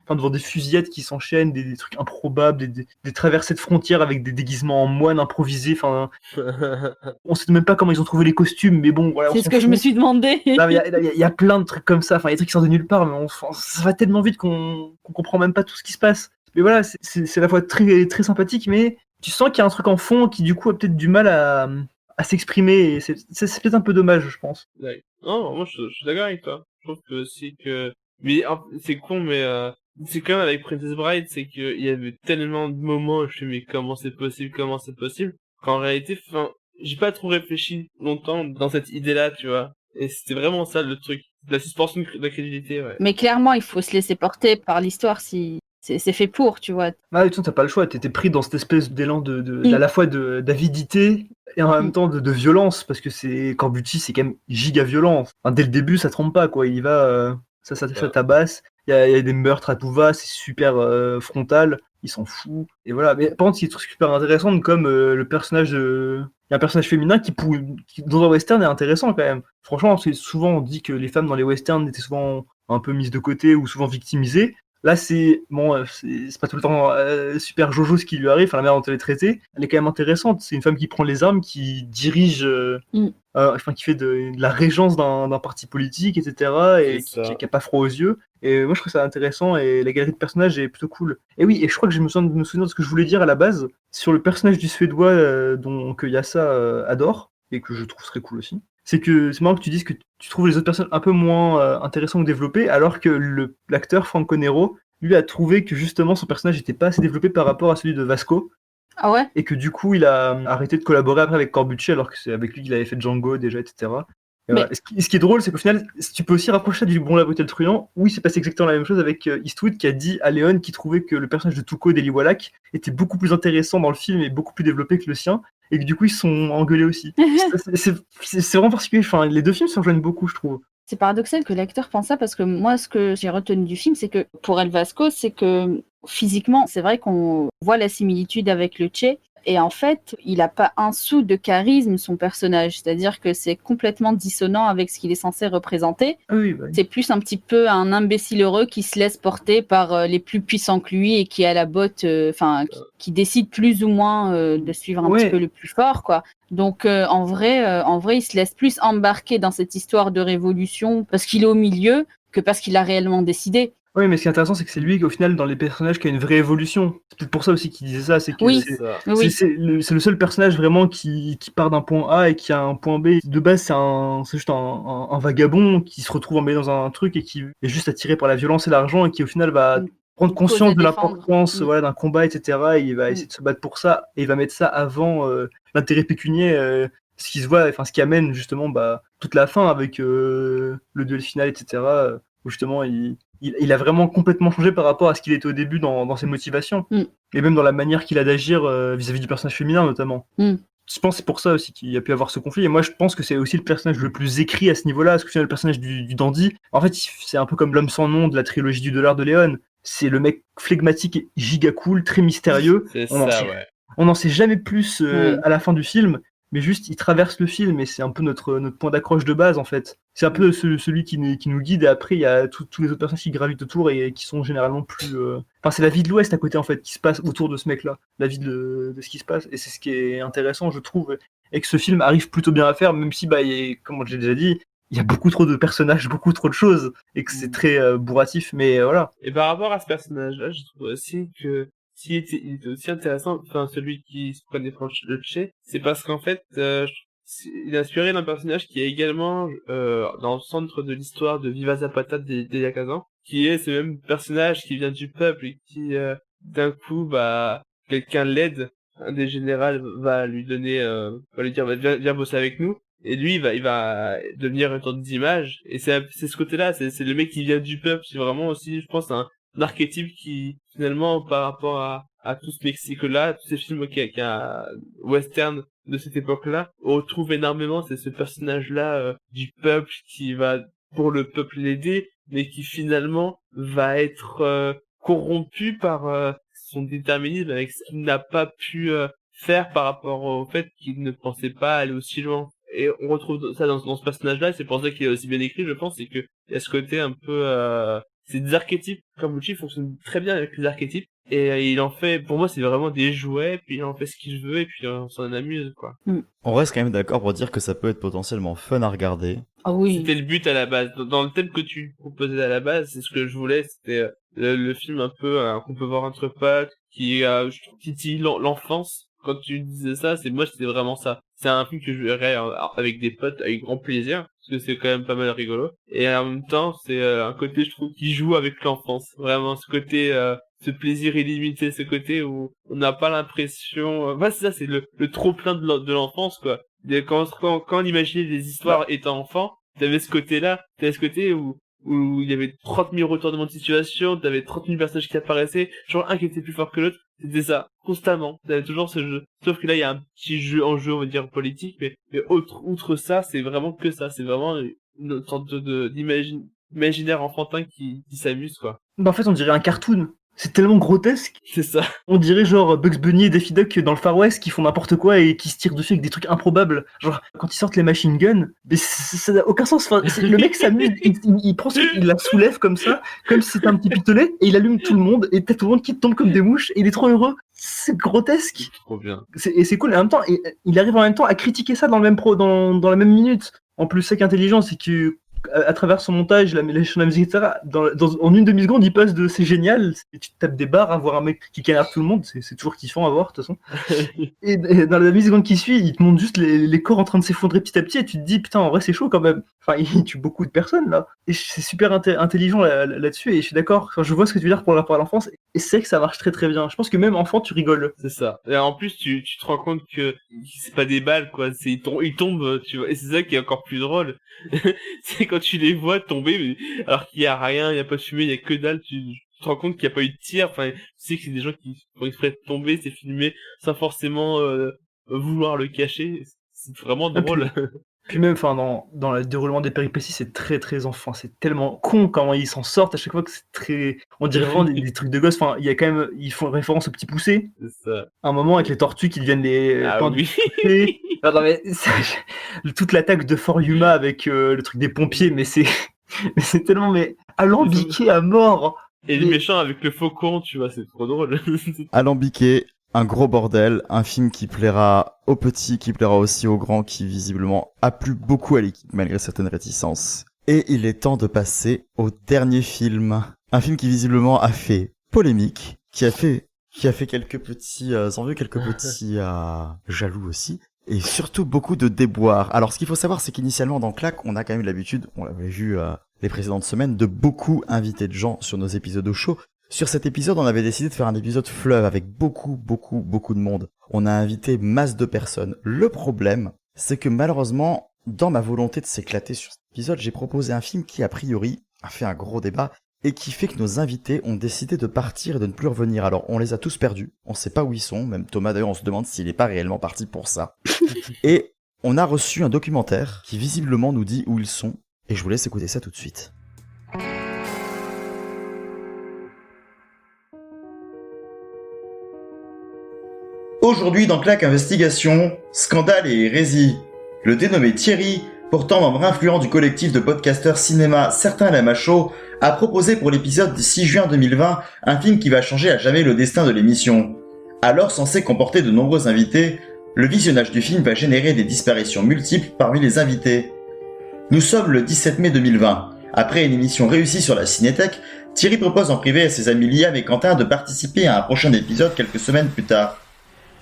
devant des fusillettes qui s'enchaînent, des trucs improbables, des traversées de frontières avec des déguisements en moine improvisés. On sait même pas comment ils ont trouvé les costumes, mais bon, voilà. C'est ce que je me suis demandé. Il y a plein de trucs comme ça, il y a des trucs qui sortent de nulle part, mais ça va tellement vite qu'on comprend même pas tout ce qui se passe. Mais voilà, c'est à la fois très, très sympathique, mais tu sens qu'il y a un truc en fond qui du coup a peut-être du mal à s'exprimer, et c'est peut-être un peu dommage, je pense. Ouais. Non, moi je suis d'accord avec toi. Je trouve que mais c'est con, mais c'est quand même avec Princess Bride, c'est qu'il y avait tellement de moments où je me suis dit, mais comment c'est possible, qu'en réalité, j'ai pas trop réfléchi longtemps dans cette idée-là, tu vois. Et c'était vraiment ça le truc, la suspension de la crédulité, ouais. Mais clairement, il faut se laisser porter par l'histoire si c'est fait pour, tu vois. Ah, de toute façon, t'as pas le choix, t'étais pris dans cette espèce d'élan à la fois d'avidité et en même temps de violence, parce que Corbucci, c'est quand même giga violent. Enfin, dès le début, ça trompe pas, quoi. Il y va, ça tabasse. Il y a des meurtres à tout va, c'est super frontal, il s'en fout. Et voilà. Mais par contre, il y a des trucs super intéressants, comme le personnage de. Il y a un personnage féminin qui, dans un western, est intéressant quand même. Franchement, c'est souvent on dit que les femmes dans les westerns étaient souvent un peu mises de côté ou souvent victimisées. Là, c'est pas tout le temps super jojo ce qui lui arrive. Enfin, la manière dont elle est traitée, elle est quand même intéressante. C'est une femme qui prend les armes, qui dirige, qui fait de la régence d'un parti politique, etc. Et qui a pas froid aux yeux. Et moi, je trouve ça intéressant. Et la galerie de personnages est plutôt cool. Et oui, et je crois que je me souviens de ce que je voulais dire à la base sur le personnage du Suédois que Yassa adore et que je trouve serait cool aussi. C'est marrant que tu dises que tu trouves les autres personnes un peu moins intéressants ou développés, alors que l'acteur Franco Nero, lui, a trouvé que justement son personnage n'était pas assez développé par rapport à celui de Vasco. Ah ouais? Et que du coup, il a arrêté de collaborer après avec Corbucci, alors que c'est avec lui qu'il avait fait Django déjà, etc. Et voilà. Et ce qui est drôle, c'est qu'au final, tu peux aussi rapprocher ça du Bon, la beauté, le truand, où il s'est passé exactement la même chose avec Eastwood, qui a dit à Léon qu'il trouvait que le personnage de Tuco d'Eli Wallach était beaucoup plus intéressant dans le film et beaucoup plus développé que le sien, et que du coup, ils se sont engueulés aussi. C'est vraiment particulier. Enfin, les deux films se rejoignent beaucoup, je trouve. C'est paradoxal que l'acteur pense ça, parce que moi, ce que j'ai retenu du film, c'est que pour El Vasco, c'est que physiquement, c'est vrai qu'on voit la similitude avec le Che. Et en fait, il n'a pas un sou de charisme, son personnage. C'est-à-dire que c'est complètement dissonant avec ce qu'il est censé représenter. Oui, bah oui. C'est plus un petit peu un imbécile heureux qui se laisse porter par les plus puissants que lui et qui a la botte, qui décide plus ou moins de suivre un petit peu le plus fort, quoi. Donc en vrai, il se laisse plus embarquer dans cette histoire de révolution parce qu'il est au milieu que parce qu'il a réellement décidé. Oui, mais ce qui est intéressant, c'est que c'est lui, au final, dans les personnages, qui a une vraie évolution. C'est peut-être pour ça aussi qu'il disait ça. C'est que c'est le seul personnage vraiment qui part d'un point A et qui a un point B. De base, c'est juste un vagabond qui se retrouve emmêlé dans un truc et qui est juste attiré par la violence et l'argent et qui, au final, va prendre conscience de l'importance d'un combat, etc. Et il va essayer de se battre pour ça. Et il va mettre ça avant l'intérêt pécunier, ce qui amène justement toute la fin avec le duel final, etc. Où justement, il a vraiment complètement changé par rapport à ce qu'il était au début dans ses motivations. Et même dans la manière qu'il a d'agir vis-à-vis du personnage féminin, notamment. Je pense que c'est pour ça aussi qu'il y a pu avoir ce conflit. Et moi, je pense que c'est aussi le personnage le plus écrit à ce niveau-là. Parce que le personnage du dandy, en fait, c'est un peu comme l'homme sans nom de la trilogie du dollar de Léon. C'est le mec flegmatique et giga cool, très mystérieux. On n'en sait jamais plus à la fin du film. Mais juste, il traverse le film et c'est un peu notre point d'accroche de base, en fait. C'est un peu celui qui nous guide, et après, il y a tous les autres personnages qui gravitent autour et qui sont généralement plus... Enfin, c'est la vie de l'Ouest à côté, en fait, qui se passe autour de ce mec-là. La vie de ce qui se passe. Et c'est ce qui est intéressant, je trouve, et que ce film arrive plutôt bien à faire, même si, comme j'ai déjà dit, il y a beaucoup trop de personnages, beaucoup trop de choses, et que c'est très bourratif, mais voilà. Et par rapport à ce personnage-là, je trouve aussi que il était aussi intéressant, celui qui se prenait pour le Che, c'est parce qu'en fait, il est inspiré d'un personnage qui est également dans le centre de l'histoire de Viva Zapata d'Elia Kazan, qui est ce même personnage qui vient du peuple et qui, d'un coup, quelqu'un l'aide, un des généraux va lui donner, va lui dire, viens bosser avec nous. Et lui, il va devenir une sorte d'image. Et c'est ce côté-là, c'est le mec qui vient du peuple. C'est vraiment aussi, je pense, un archétype qui, finalement, par rapport à tout ce Mexique-là, tous ces films qu'il y a western de cette époque-là, on retrouve énormément, c'est ce personnage-là du peuple qui va, pour le peuple, l'aider, mais qui finalement va être corrompu par son déterminisme avec ce qu'il n'a pas pu faire par rapport au fait qu'il ne pensait pas aller aussi loin. Et on retrouve ça dans ce personnage-là, et c'est pour ça qu'il est aussi bien écrit, je pense, c'est que il y a ce côté un peu... c'est des archétypes, Corbucci fonctionne très bien avec les archétypes, et il en fait, pour moi, c'est vraiment des jouets, puis il en fait ce qu'il veut, et puis on s'en amuse, quoi. On reste quand même d'accord pour dire que ça peut être potentiellement fun à regarder. Ah oui. C'était le but à la base. Dans le thème que tu proposais à la base, c'est ce que je voulais, c'était le film un peu qu'on peut voir entre potes, qui titille l'enfance. Quand tu disais ça, c'était vraiment ça. C'est un film que je verrais avec des potes avec grand plaisir, parce que c'est quand même pas mal rigolo. Et en même temps, c'est un côté, je trouve, qui joue avec l'enfance. Vraiment, ce côté, ce plaisir illimité, ce côté où on n'a pas l'impression... c'est ça, c'est le trop-plein de l'enfance, quoi. Quand on imaginait des histoires étant enfant, t'avais ce côté-là, t'avais ce côté où où il y avait 30 000 retournements de situation, t'avais 30 000 personnages qui apparaissaient, toujours un qui était plus fort que l'autre, c'était ça, constamment. T'avais toujours ce jeu. Sauf que là, il y a un petit jeu en jeu, on va dire, politique, mais outre ça, c'est vraiment que ça, c'est vraiment une sorte d'imaginaire enfantin qui s'amuse, quoi. Bah en fait, on dirait un cartoon. C'est tellement grotesque. C'est ça. On dirait genre Bugs Bunny et Daffy Duck dans le Far West qui font n'importe quoi et qui se tirent dessus avec des trucs improbables. Genre, quand ils sortent les machine guns, mais ça n'a aucun sens. Enfin, le mec s'amuse, il prend il la soulève comme ça, comme si c'était un petit pistolet, et il allume tout le monde, et t'as tout le monde qui tombe comme des mouches, et il est trop heureux. C'est grotesque. Trop bien. Et c'est cool. Et en même temps, il arrive en même temps à critiquer ça dans la même minute. En plus, c'est qu'intelligent, c'est que à travers son montage, la musique, etc., en une demi-seconde, il passe de c'est génial, tu te tapes des barres à voir un mec qui canarde tout le monde, c'est toujours kiffant à voir, de toute façon. et dans la demi-seconde qui suit, il te montre juste les corps en train de s'effondrer petit à petit, et tu te dis, putain, en vrai, c'est chaud quand même. Enfin, il tue beaucoup de personnes, là. Et c'est super intelligent là-dessus, et je suis d'accord. Enfin, je vois ce que tu veux dire pour rapport à l'enfance, et c'est vrai que ça marche très très bien. Je pense que même enfant, tu rigoles. C'est ça. Et en plus, tu te rends compte que c'est pas des balles, quoi. Il tombe, tu vois. Et c'est ça qui est encore plus drôle. C'est quand tu les vois tomber, alors qu'il y a rien, il y a pas de fumée, il y a que dalle, tu te rends compte qu'il y a pas eu de tir. Enfin, tu sais que c'est des gens qui font exprès de tomber, c'est filmé sans forcément vouloir le cacher. C'est vraiment drôle. Puis même, enfin, dans le déroulement des péripéties, c'est très très enfant, c'est tellement con comment ils s'en sortent à chaque fois que c'est très, on dirait vraiment des trucs de gosse. Enfin, il y a quand même, ils font référence au petit poussé. C'est ça. Un moment avec les tortues qui deviennent les oui. Non mais toute l'attaque de For Yuma avec le truc des pompiers, mais c'est tellement alambiqué à mort. Et le méchant avec le faucon, tu vois, c'est trop drôle. Alambiqué. Un gros bordel, un film qui plaira aux petits, qui plaira aussi aux grands, qui visiblement a plu beaucoup à l'équipe malgré certaines réticences. Et il est temps de passer au dernier film. Un film qui visiblement a fait polémique, qui a fait quelques petits envieux, quelques petits jaloux aussi, et surtout beaucoup de déboires. Alors ce qu'il faut savoir, c'est qu'initialement dans Claque, on a quand même eu l'habitude, on l'avait vu les précédentes semaines, de beaucoup inviter de gens sur nos épisodes au show. Sur cet épisode, on avait décidé de faire un épisode fleuve avec beaucoup de monde. On a invité masse de personnes. Le problème, c'est que malheureusement, dans ma volonté de s'éclater sur cet épisode, j'ai proposé un film qui, a priori, a fait un gros débat et qui fait que nos invités ont décidé de partir et de ne plus revenir. Alors, on les a tous perdus. On sait pas où ils sont. Même Thomas, d'ailleurs, on se demande s'il est pas réellement parti pour ça. Et on a reçu un documentaire qui visiblement nous dit où ils sont. Et je vous laisse écouter ça tout de suite. Aujourd'hui dans Claque Investigation, scandale et hérésie. Le dénommé Thierry, pourtant membre influent du collectif de podcasteurs cinéma Certains l'aiment à chaud, a proposé pour l'épisode du 6 juin 2020 un film qui va changer à jamais le destin de l'émission. Alors censé comporter de nombreux invités, le visionnage du film va générer des disparitions multiples parmi les invités. Nous sommes le 17 mai 2020. Après une émission réussie sur la Cinétech, Thierry propose en privé à ses amis Liam et Quentin de participer à un prochain épisode quelques semaines plus tard.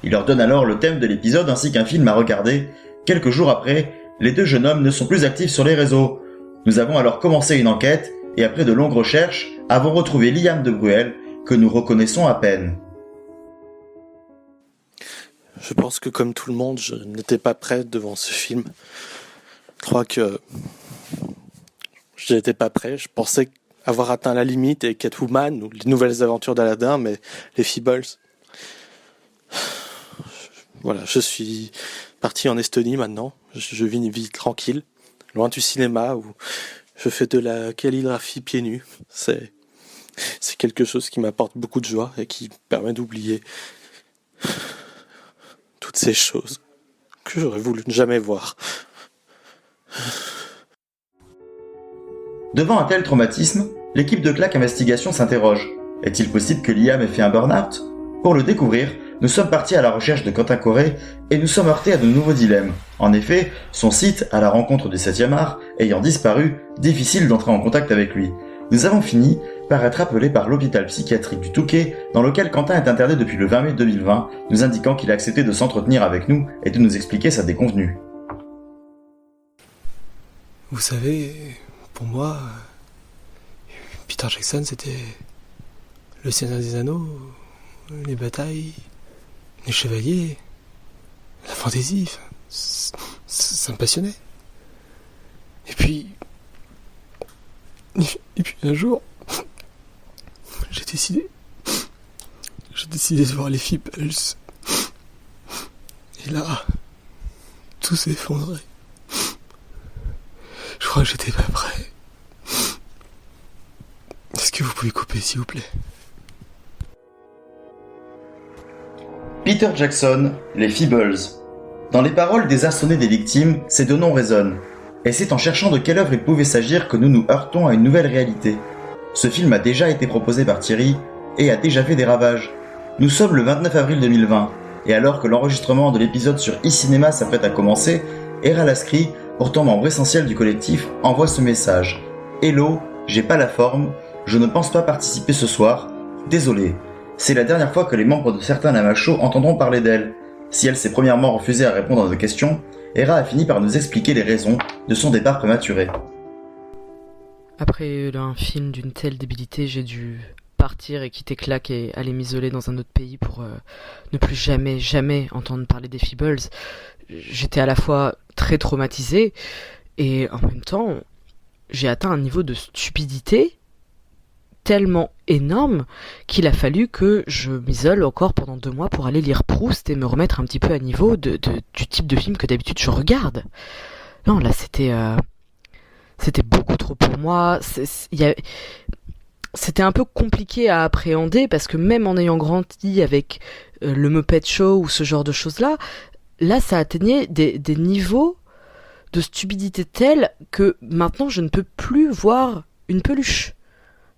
Il leur donne alors le thème de l'épisode ainsi qu'un film à regarder. Quelques jours après, les deux jeunes hommes ne sont plus actifs sur les réseaux. Nous avons alors commencé une enquête et après de longues recherches, avons retrouvé Liam de Bruel, que nous reconnaissons à peine. Je pense que comme tout le monde, je n'étais pas prêt devant ce film. Je crois que je n'étais pas prêt. Je pensais avoir atteint la limite et Catwoman ou les nouvelles aventures d'Aladin, mais les Feebles... Voilà, je suis parti en Estonie maintenant. Je vis une vie tranquille, loin du cinéma où je fais de la calligraphie pieds nus. C'est quelque chose qui m'apporte beaucoup de joie et qui permet d'oublier toutes ces choses que j'aurais voulu ne jamais voir. Devant un tel traumatisme, l'équipe de Claque Investigation s'interroge. Est-il possible que Liam ait fait un burn-out ? Pour le découvrir, nous sommes partis à la recherche de Quentin Corré et nous sommes heurtés à de nouveaux dilemmes. En effet, son site, à la rencontre du 7e art, ayant disparu, difficile d'entrer en contact avec lui. Nous avons fini par être appelés par l'hôpital psychiatrique du Touquet, dans lequel Quentin est interné depuis le 20 mai 2020, nous indiquant qu'il a accepté de s'entretenir avec nous et de nous expliquer sa déconvenue. Vous savez, pour moi, Peter Jackson, c'était le Seigneur des Anneaux, les batailles, les chevaliers, la fantaisie, ça me passionnait. Et puis, Et puis un jour, j'ai décidé de voir les Feebles. Et là, tout s'est effondré. Je crois que j'étais pas prêt. Est-ce que vous pouvez couper, s'il vous plaît? Peter Jackson, les Feebles. Dans les paroles désarçonnées des victimes, ces deux noms résonnent. Et c'est en cherchant de quelle œuvre il pouvait s'agir que nous nous heurtons à une nouvelle réalité. Ce film a déjà été proposé par Thierry et a déjà fait des ravages. Nous sommes le 29 avril 2020, et alors que l'enregistrement de l'épisode sur e-cinéma s'apprête à commencer, Hera Laskri, pourtant membre essentiel du collectif, envoie ce message. « Hello, j'ai pas la forme, je ne pense pas participer ce soir, désolé. C'est la dernière fois que les membres de certains Lama Show entendront parler d'elle. Si elle s'est premièrement refusée à répondre à nos questions, Hera a fini par nous expliquer les raisons de son départ prématuré. » Après un film d'une telle débilité, j'ai dû partir et quitter Clack et aller m'isoler dans un autre pays pour ne plus jamais entendre parler des Feebles. J'étais à la fois très traumatisé et en même temps, j'ai atteint un niveau de stupidité tellement énorme qu'il a fallu que je m'isole encore pendant 2 mois pour aller lire Proust et me remettre un petit peu à niveau du type de film que d'habitude je regarde. Non, là c'était beaucoup trop pour moi. C'était un peu compliqué à appréhender parce que même en ayant grandi avec le Muppet Show ou ce genre de choses-là, là ça atteignait des niveaux de stupidité tels que maintenant je ne peux plus voir une peluche.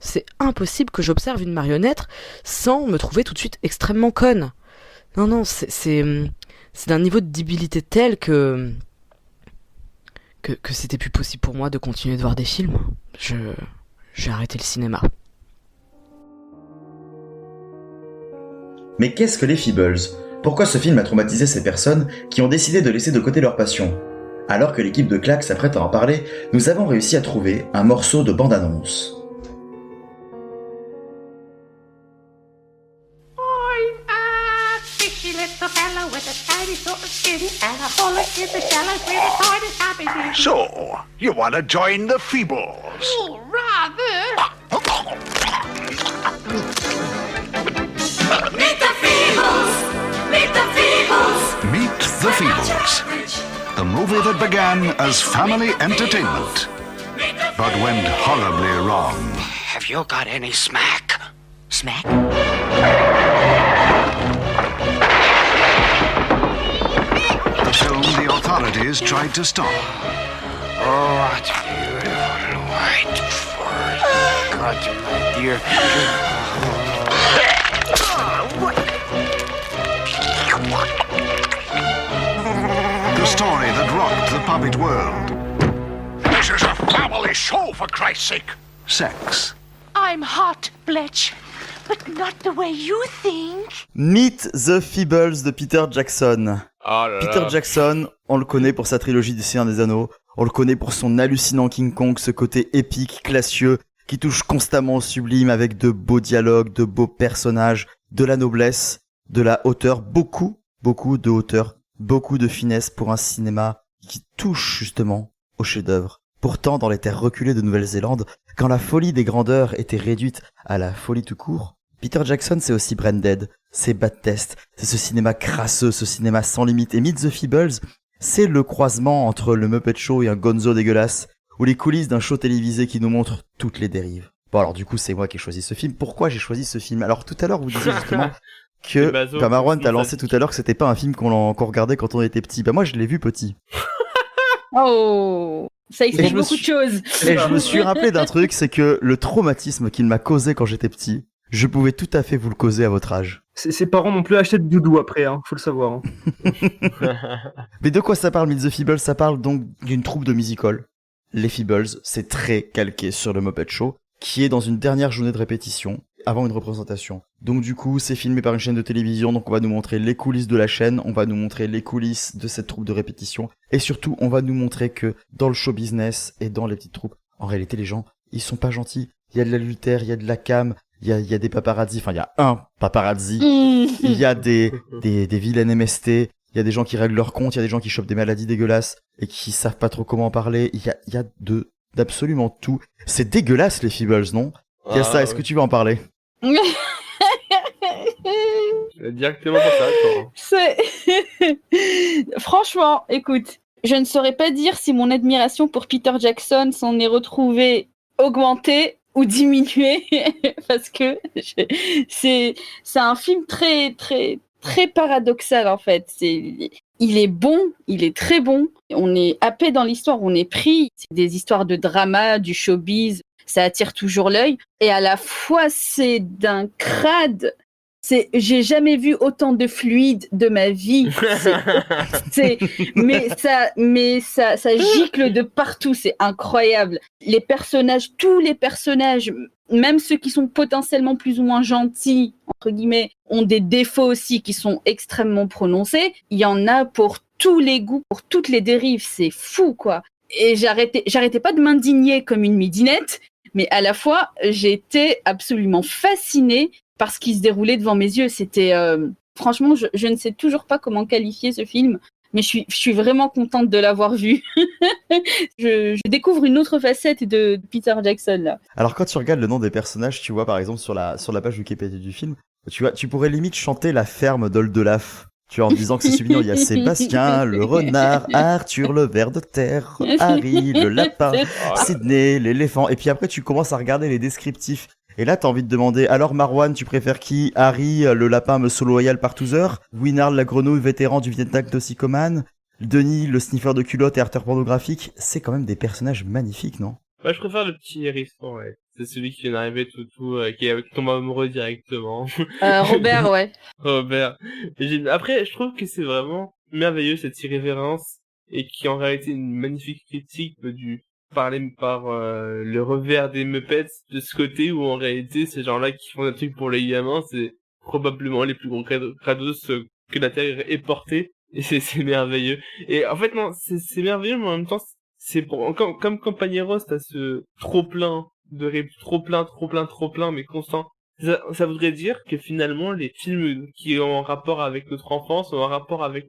C'est impossible que j'observe une marionnette sans me trouver tout de suite extrêmement conne. Non, c'est d'un niveau de débilité tel que c'était plus possible pour moi de continuer de voir des films. J'ai arrêté le cinéma. Mais qu'est-ce que les Feebles ? Pourquoi ce film a traumatisé ces personnes qui ont décidé de laisser de côté leur passion ? Alors que l'équipe de Clack s'apprête à en parler, nous avons réussi à trouver un morceau de bande-annonce. So, you want to join the Feebles? Oh, rather. Meet the Feebles! Meet the Feebles! Meet the Feebles. The movie that began as family entertainment, but went horribly wrong. Have you got any smack? Smack? The film the authorities tried to stop. Oh, it's beautiful white fur. God, my dear. The story that rocked the puppet world. This is a family show, for Christ's sake. Sex. I'm hot, Bletch, but not the way you think. Meet the Feebles de Peter Jackson. Oh là Peter là. Jackson, on le connaît pour sa trilogie des Seigneurs des Anneaux, on le connaît pour son hallucinant King Kong, ce côté épique, classieux, qui touche constamment au sublime avec de beaux dialogues, de beaux personnages, de la noblesse, de la hauteur, beaucoup de hauteur, beaucoup de finesse pour un cinéma qui touche justement au chef-d'œuvre. Pourtant, dans les terres reculées de Nouvelle-Zélande, quand la folie des grandeurs était réduite à la folie tout court, Peter Jackson, c'est aussi Branded, c'est Bad Test, c'est ce cinéma crasseux, ce cinéma sans limite. Et Meet the Feebles, c'est le croisement entre le Muppet Show et un Gonzo dégueulasse, ou les coulisses d'un show télévisé qui nous montre toutes les dérives. Bon alors du coup, c'est moi qui ai choisi ce film. Pourquoi j'ai choisi ce film ? Alors tout à l'heure, vous disiez justement que, comme Marwan t'a lancé tout à l'heure, que c'était pas un film qu'on regardait quand on était petit. Bah moi, je l'ai vu petit. Oh, ça explique beaucoup de choses. Et je me suis rappelé d'un truc, c'est que le traumatisme qu'il m'a causé quand j'étais petit, je pouvais tout à fait vous le causer à votre âge. Ses parents n'ont plus acheté de doudou après, hein, faut le savoir. Hein. Mais de quoi ça parle, Meet the Feebles ? Ça parle donc d'une troupe de music-hall. Les Feebles, c'est très calqué sur le Muppet Show, qui est dans une dernière journée de répétition, avant une représentation. Donc du coup, c'est filmé par une chaîne de télévision, donc on va nous montrer les coulisses de la chaîne, on va nous montrer les coulisses de cette troupe de répétition, et surtout, on va nous montrer que dans le show business et dans les petites troupes, en réalité, les gens, ils sont pas gentils. Il y a de l'adultère, il y a de la cam, il y a des paparazzis, enfin il y a un paparazzi, il y a des vilaines MST, il y a des gens qui règlent leur compte, il y a des gens qui chopent des maladies dégueulasses et qui savent pas trop comment en parler, il y a de d'absolument tout. C'est dégueulasse les Feebles, non? Kessa, est-ce que tu veux en parler? Directement pour ça, Franchement, écoute, je ne saurais pas dire si mon admiration pour Peter Jackson s'en est retrouvée augmentée ou diminuée, parce que c'est un film très paradoxal en fait. Il est bon, il est très bon. On est happé dans l'histoire, on est pris. C'est des histoires de drama, du showbiz. Ça attire toujours l'œil. Et à la fois, c'est d'un crade. J'ai jamais vu autant de fluide de ma vie. Mais ça gicle de partout. C'est incroyable. Les personnages, tous les personnages, même ceux qui sont potentiellement plus ou moins gentils, entre guillemets, ont des défauts aussi qui sont extrêmement prononcés. Il y en a pour tous les goûts, pour toutes les dérives. C'est fou, quoi. Et j'arrêtais pas de m'indigner comme une midinette. Mais à la fois, j'étais absolument fascinée par ce qui se déroulait devant mes yeux. C'était franchement, je ne sais toujours pas comment qualifier ce film, mais je suis vraiment contente de l'avoir vu. je découvre une autre facette de Peter Jackson là. Alors quand tu regardes le nom des personnages, tu vois par exemple sur la page Wikipédia du film, tu pourrais limite chanter la ferme d'Oldelaf. Tu vois, en disant que c'est super mignon, il y a Sébastien, le renard, Arthur, le ver de terre, Harry, le lapin, Sydney, l'éléphant. Et puis après, tu commences à regarder les descriptifs. Et là, t'as envie de demander, alors Marwan, tu préfères qui? Harry, le lapin meursault loyal partouzeur? Winard, la grenouille vétéran du Vietnam toxicomane? Denis, le sniffer de culottes et arteur pornographique? C'est quand même des personnages magnifiques, non? Ouais, je préfère le petit hérisson, ouais. C'est celui qui vient d'arriver qui tombe amoureux directement. Robert, ouais. Robert. Après, je trouve que c'est vraiment merveilleux cette irrévérence et qui en réalité une magnifique critique parlé par le revers des Muppets de ce côté où en réalité ces gens-là qui font des trucs pour les gamins, c'est probablement les plus gros crados que la Terre ait porté et c'est merveilleux. Et en fait non, c'est merveilleux mais en même temps c'est comme Compañeros, t'as ce trop plein mais constant. Ça voudrait dire que finalement les films qui ont un rapport avec notre enfance ont un rapport avec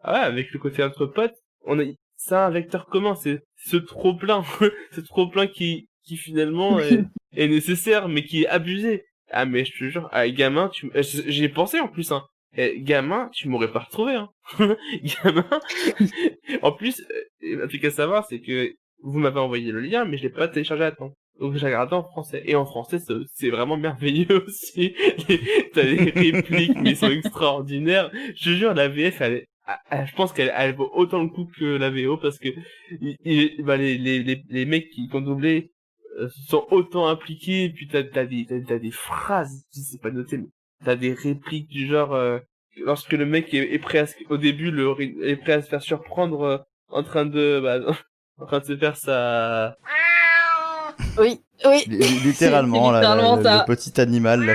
avec le côté notre pote, on a ça un vecteur commun, c'est ce trop plein ce trop plein qui finalement est nécessaire mais qui est abusé. Ah mais je te jure, gamin, j'ai pensé en plus hein. Gamin, tu m'aurais pas retrouvé hein. Gamin. En plus, un truc à savoir c'est que vous m'avez envoyé le lien mais je l'ai pas téléchargé à temps. Donc j'ai regardé en français. Et en français, c'est vraiment merveilleux aussi. T'as des répliques, mais ils sont extraordinaires. Je te jure, la VF, je pense qu'elle vaut autant le coup que la VO parce que les mecs qui ont doublé sont autant impliqués. Et puis t'as des phrases, c'est pas noté, mais t'as des répliques du genre lorsque le mec est prêt au début, est prêt à se faire surprendre en train de se faire sa... Oui. Littéralement, ça. le petit animal, la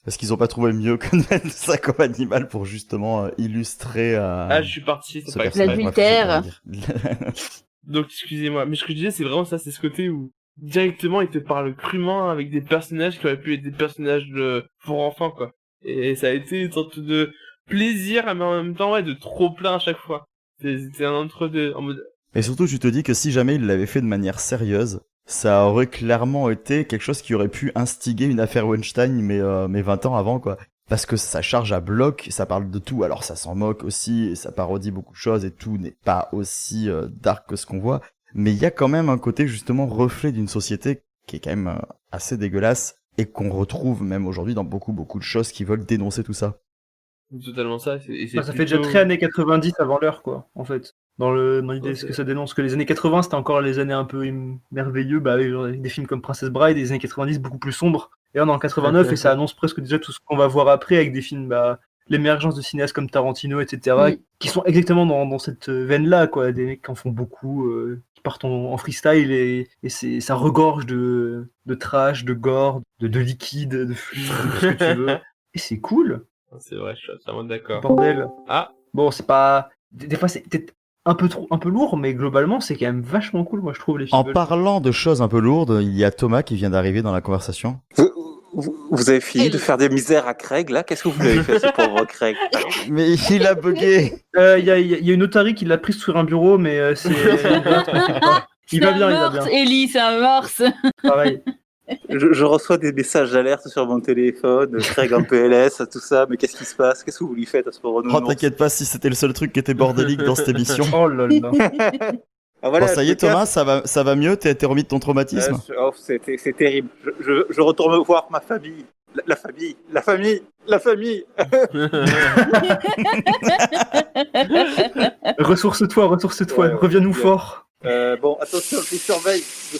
parce qu'ils ont pas trouvé mieux que de mettre ça comme animal pour justement illustrer. Je suis parti. C'est pas l'adultère. Donc excusez-moi, mais ce que je disais, c'est vraiment ça, c'est ce côté où directement il te parle crûment avec des personnages qui auraient pu être des personnages pour enfants quoi. Et ça a été une sorte de plaisir, mais en même temps de trop plein à chaque fois. C'était un entre-deux en mode. Et surtout, tu te dis que si jamais il l'avait fait de manière sérieuse, ça aurait clairement été quelque chose qui aurait pu instiguer une affaire Weinstein, mais 20 ans avant, quoi. Parce que ça charge à bloc, ça parle de tout, alors ça s'en moque aussi, et ça parodie beaucoup de choses, et tout n'est pas aussi dark que ce qu'on voit. Mais il y a quand même un côté, justement, reflet d'une société qui est quand même assez dégueulasse, et qu'on retrouve même aujourd'hui dans beaucoup de choses qui veulent dénoncer tout ça. Totalement ça. Ça fait déjà très années 90 avant l'heure, quoi, en fait. Dans l'idée, ce que ça dénonce, que les années 80, c'était encore les années un peu merveilleux, avec des films comme Princess Bride, et les années 90 beaucoup plus sombres. Et là, on est en 89, et ça annonce presque déjà tout ce qu'on va voir après, avec des films, l'émergence de cinéastes comme Tarantino, etc., qui sont exactement dans cette veine-là, quoi. Des mecs qui en font beaucoup, qui partent en freestyle, et ça regorge de trash, de gore, de liquide, de fluide, de ce que tu veux. Et c'est cool. C'est vrai, je suis totalement d'accord. Bordel. Ah. Bon, c'est pas... Des fois, c'est peut-être un peu lourd, mais globalement, c'est quand même vachement cool, moi, je trouve, les films. En parlant de choses un peu lourdes, il y a Thomas qui vient d'arriver dans la conversation. Vous avez fini de faire des misères à Craig, là? Qu'est-ce que vous avez fait, ce pauvre Craig? Mais il a bugué. Il y a une otarie qui l'a prise sur un bureau, mais c'est... Il va bien. Ellie, c'est un morse. Pareil. Je reçois des messages d'alerte sur mon téléphone, Craig en PLS, tout ça, mais qu'est-ce qui se passe? Qu'est-ce que vous lui faites à ce pauvre Oh, nounours? t'inquiète pas si c'était le seul truc qui était bordélique dans cette émission. Oh là là. Ah, voilà, Bon, ça y est, Thomas, ça va mieux? T'es remis de ton traumatisme? c'est terrible. Je retourne voir ma famille. La famille. Ressource-toi, Ouais, reviens-nous ouais. fort. Bon, attention, je surveille de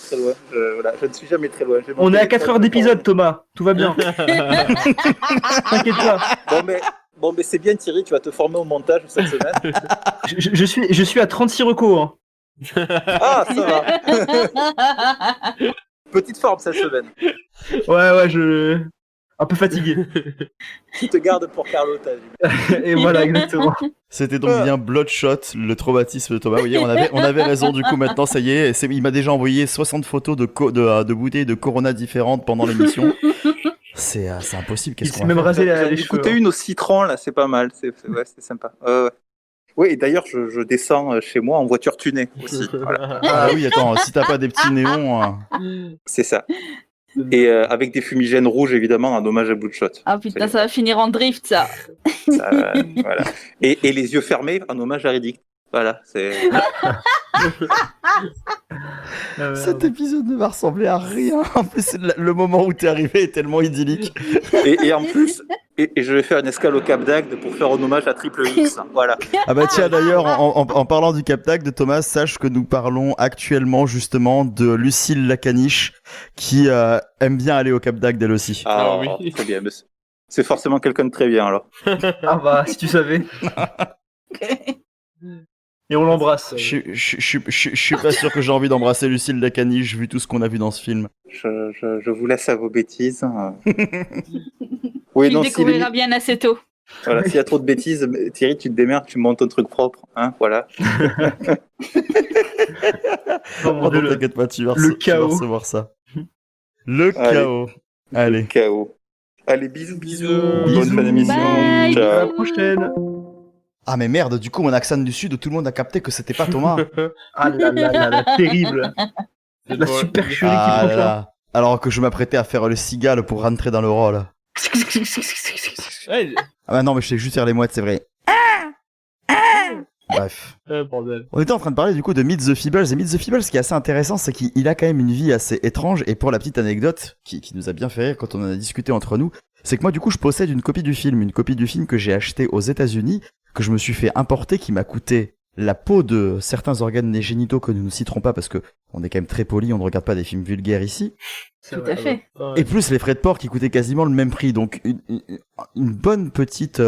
très loin. Je ne suis jamais très loin. J'ai mon On est à téléphone 4 heures d'épisode, Thomas. Tout va bien. T'inquiète pas. Bon, mais c'est bien, Thierry, tu vas te former au montage cette semaine. Je suis à 36 recos. Hein. Ah, ça va. Petite forme cette semaine. Ouais, un peu fatigué. Tu te gardes pour Carlotta. Et voilà, exactement. C'était donc bien Bloodshot, le traumatisme de Thomas. Vous voyez, on avait raison du coup maintenant, ça y est. Il m'a déjà envoyé 60 photos de bouteilles de Corona différentes pendant l'émission. C'est impossible, qu'est-ce qu'on va même faire? rasé J'en ai les cheveux. écouté une au citron, là, c'est pas mal. C'est sympa. Oui, et d'ailleurs, je descends chez moi en voiture tunée aussi. Voilà. Ah oui, attends, si t'as pas des petits néons... C'est ça. Et avec des fumigènes rouges, évidemment, en hommage à Bloodshot. Ah putain, ça va finir en drift, ça. Voilà. Et les yeux fermés, en hommage à Riddick. Voilà, c'est... Cet épisode ne va ressembler à rien. En plus, le moment où t'es arrivé est tellement idyllique. Et en plus, je vais faire une escale au Cap d'Agde pour faire un hommage à Triple X. Voilà. Ah bah tiens, d'ailleurs, en parlant du Cap d'Agde, Thomas, sache que nous parlons actuellement justement de Lucille Lacaniche qui aime bien aller au Cap d'Agde elle aussi. Ah oui. Très bien. C'est forcément quelqu'un de très bien alors. Ah bah, si tu savais. Et on l'embrasse. Je suis pas sûr que j'ai envie d'embrasser Lucille Lacaniche vu tout ce qu'on a vu dans ce film. Je vous laisse à vos bêtises. Oui, Tu le découvriras bien assez tôt. Voilà, s'il y a trop de bêtises, Thierry, tu te démerdes, tu montes un truc propre, hein, voilà. Non, t'inquiète pas, tu vas recevoir ça. Le chaos. Allez. Le chaos. Allez, bisous. Bonne fin d'émission. Ciao. À la prochaine. Ah mais merde, du coup mon accent du sud, tout le monde a capté que c'était pas Thomas. Ah là, terrible. La supercherie qui prend là. Alors que je m'apprêtais à faire le cigale pour rentrer dans le rôle. Ah bah non, mais je sais juste faire les mouettes, c'est vrai. Bref. Bordel. On était en train de parler du coup de Meet the Feebles, et Meet the Feebles, ce qui est assez intéressant, c'est qu'il a quand même une vie assez étrange, et pour la petite anecdote, qui nous a bien fait rire quand on en a discuté entre nous, c'est que moi du coup je possède une copie du film que j'ai acheté aux États-Unis, que je me suis fait importer, qui m'a coûté la peau de certains organes génitaux que nous ne citerons pas parce que on est quand même très poli, on ne regarde pas des films vulgaires ici. Tout à fait. Et plus les frais de port qui coûtaient quasiment le même prix, donc une bonne petite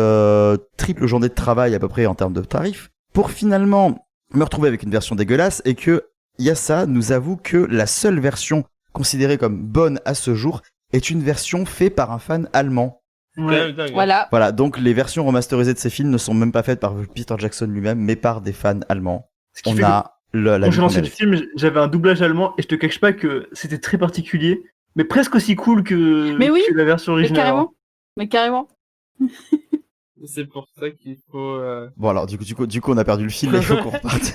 triple journée de travail à peu près en termes de tarifs, pour finalement me retrouver avec une version dégueulasse, et que Yassa nous avoue que la seule version considérée comme bonne à ce jour est une version faite par un fan allemand. Ouais. Voilà, donc les versions remasterisées de ces films ne sont même pas faites par Peter Jackson lui-même, mais par des fans allemands. Quand j'ai lancé le film, j'avais un doublage allemand, et je te cache pas que c'était très particulier, mais presque aussi cool que la version originale. Mais carrément. C'est pour ça qu'il faut... Bon alors, du coup on a perdu le fil, il faut qu'on reparte.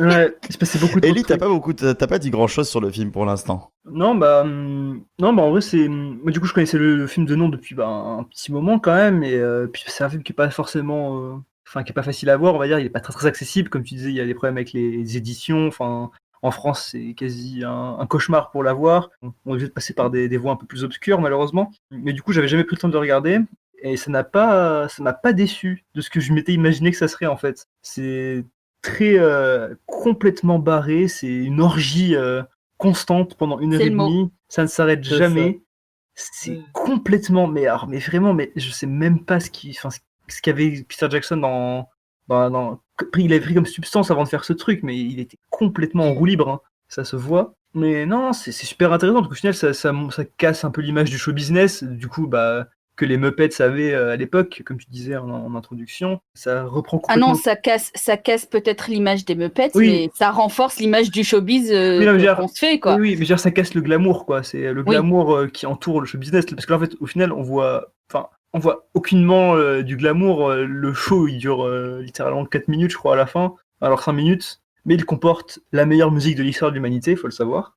Ouais, il se passait beaucoup de Ellie, t'as pas dit grand chose sur le film pour l'instant. Non, en vrai, moi, du coup, je connaissais le film de nom depuis un petit moment quand même, et puis c'est un film qui est pas forcément... qui est pas facile à voir, on va dire, il est pas très très accessible, comme tu disais, il y a des problèmes avec les éditions, en France, c'est quasi un cauchemar pour l'avoir. On est obligé de passer par des voies un peu plus obscures, malheureusement. Mais du coup, j'avais jamais pris le temps de le regarder, et ça m'a pas déçu de ce que je m'étais imaginé que ça serait, en fait. C'est très complètement barré, c'est une orgie constante pendant 1h30, ça ne s'arrête jamais. C'est complètement, mais vraiment, mais je sais même pas ce qu'avait Peter Jackson il avait pris comme substance avant de faire ce truc, mais il était complètement en roue libre, hein. Ça se voit. Mais non, c'est super intéressant, parce qu'au final, ça casse un peu l'image du show business, du coup, que les Muppets avaient à l'époque, comme tu disais en introduction. Ça reprend complètement... Ah non, ça casse peut-être l'image des Muppets, mais ça renforce l'image du showbiz qu'on se fait, quoi. Oui, mais ça casse le glamour, quoi. C'est le glamour qui entoure le show business, parce que là, en fait, au final, on voit aucunement du glamour. Le show, il dure littéralement 4 minutes, je crois, à la fin. Alors 5 minutes. mais il comporte la meilleure musique de l'histoire de l'humanité, il faut le savoir.